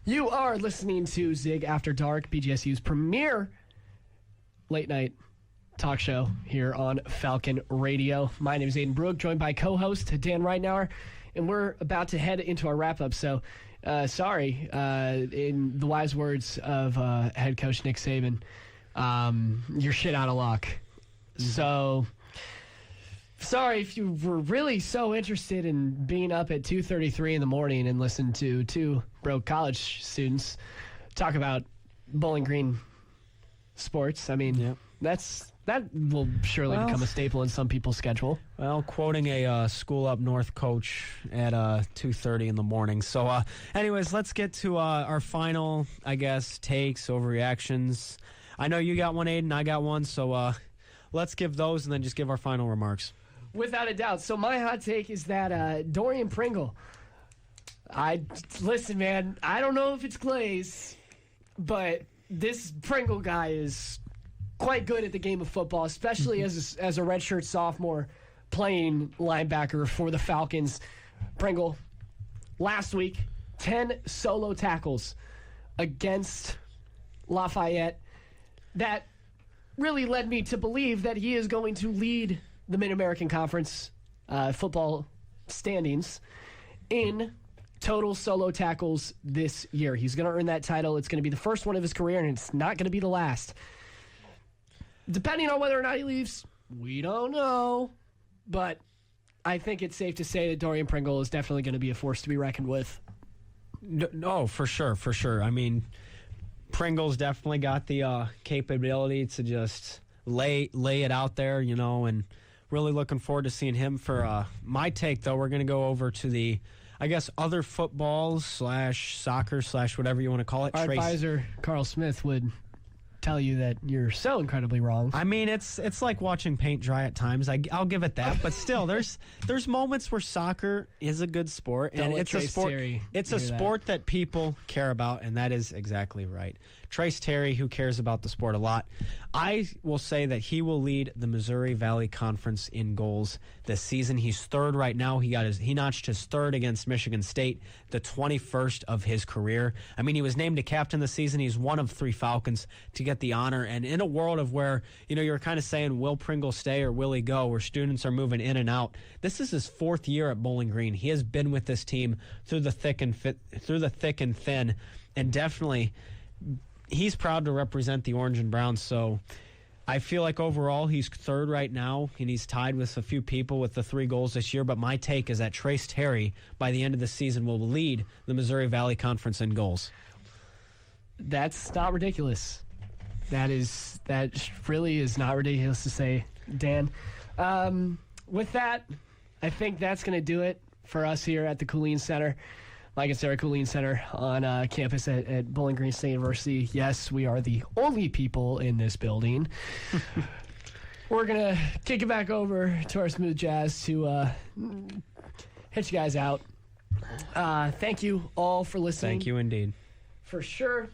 You are listening to Zig After Dark, BGSU's premier late-night talk show here on Falcon Radio. My name is Aiden Brueck, joined by co-host Dan Ridenour, and we're about to head into our wrap-up. So, sorry, in the wise words of head coach Nick Saban, you're shit out of luck. So, sorry if you were really so interested in being up at 2:33 in the morning and listen to two broke college students talk about Bowling Green sports. I mean, that will surely become a staple in some people's schedule. Well, quoting a school up north coach at 2:30 in the morning. So, anyways, let's get to our final, I guess, takes, overreactions. I know you got one, Aiden. I got one. So let's give those and then just give our final remarks. Without a doubt. So my hot take is that Dorian Pringle. Listen, man, I don't know if it's Glaze, but this Pringle guy is quite good at the game of football, especially as a redshirt sophomore playing linebacker for the Falcons. Pringle, last week, 10 solo tackles against Lafayette. That really led me to believe that he is going to lead the Mid-American Conference football standings in total solo tackles this year. He's going to earn that title. It's going to be the first one of his career, and it's not going to be the last. Depending on whether or not he leaves, we don't know. But I think it's safe to say that Dorian Pringle is definitely going to be a force to be reckoned with. No, for sure, for sure. I mean, Pringle's definitely got the capability to just lay it out there, you know, and really looking forward to seeing him. For my take, though, we're going to go over to the, I guess, other football / soccer / whatever you want to call it. Our advisor, Carl Smith, would tell you that you're so incredibly wrong. I mean, it's like watching paint dry at times. I'll give it that, but still, there's moments where soccer is a good sport, and it's a sport. It's a sport that people care about, and that is exactly right. Trace Terry, who cares about the sport a lot, I will say that he will lead the Missouri Valley Conference in goals this season. He's third right now. He notched his third against Michigan State, the 21st of his career. I mean, he was named a captain this season. He's one of 3 Falcons to get get the honor. And in a world of where, you're kind of saying, will Pringle stay or will he go, where students are moving in and out, this is his 4th year at Bowling Green. He has been with this team through the thick and thin, and definitely he's proud to represent the Orange and Brown. So I feel like overall he's 3rd right now, and he's tied with a few people with the 3 goals this year. But my take is that Trace Terry, by the end of the season, will lead the Missouri Valley Conference in goals. That's not ridiculous. That really is not ridiculous to say, Dan. With that, I think that's going to do it for us here at the Colleen Center. Like I said, our Colleen Center on campus at Bowling Green State University. Yes, we are the only people in this building. We're going to kick it back over to our smooth jazz to hit you guys out. Thank you all for listening. Thank you indeed. For sure.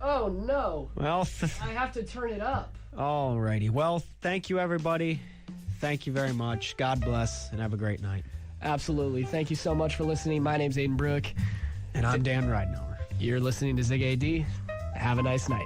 Oh, no. Well, I have to turn it up. All righty. Well, thank you, everybody. Thank you very much. God bless, and have a great night. Absolutely. Thank you so much for listening. My name's Aiden Brueck. And I'm Dan Ridenour. You're listening to Zig AD. Have a nice night.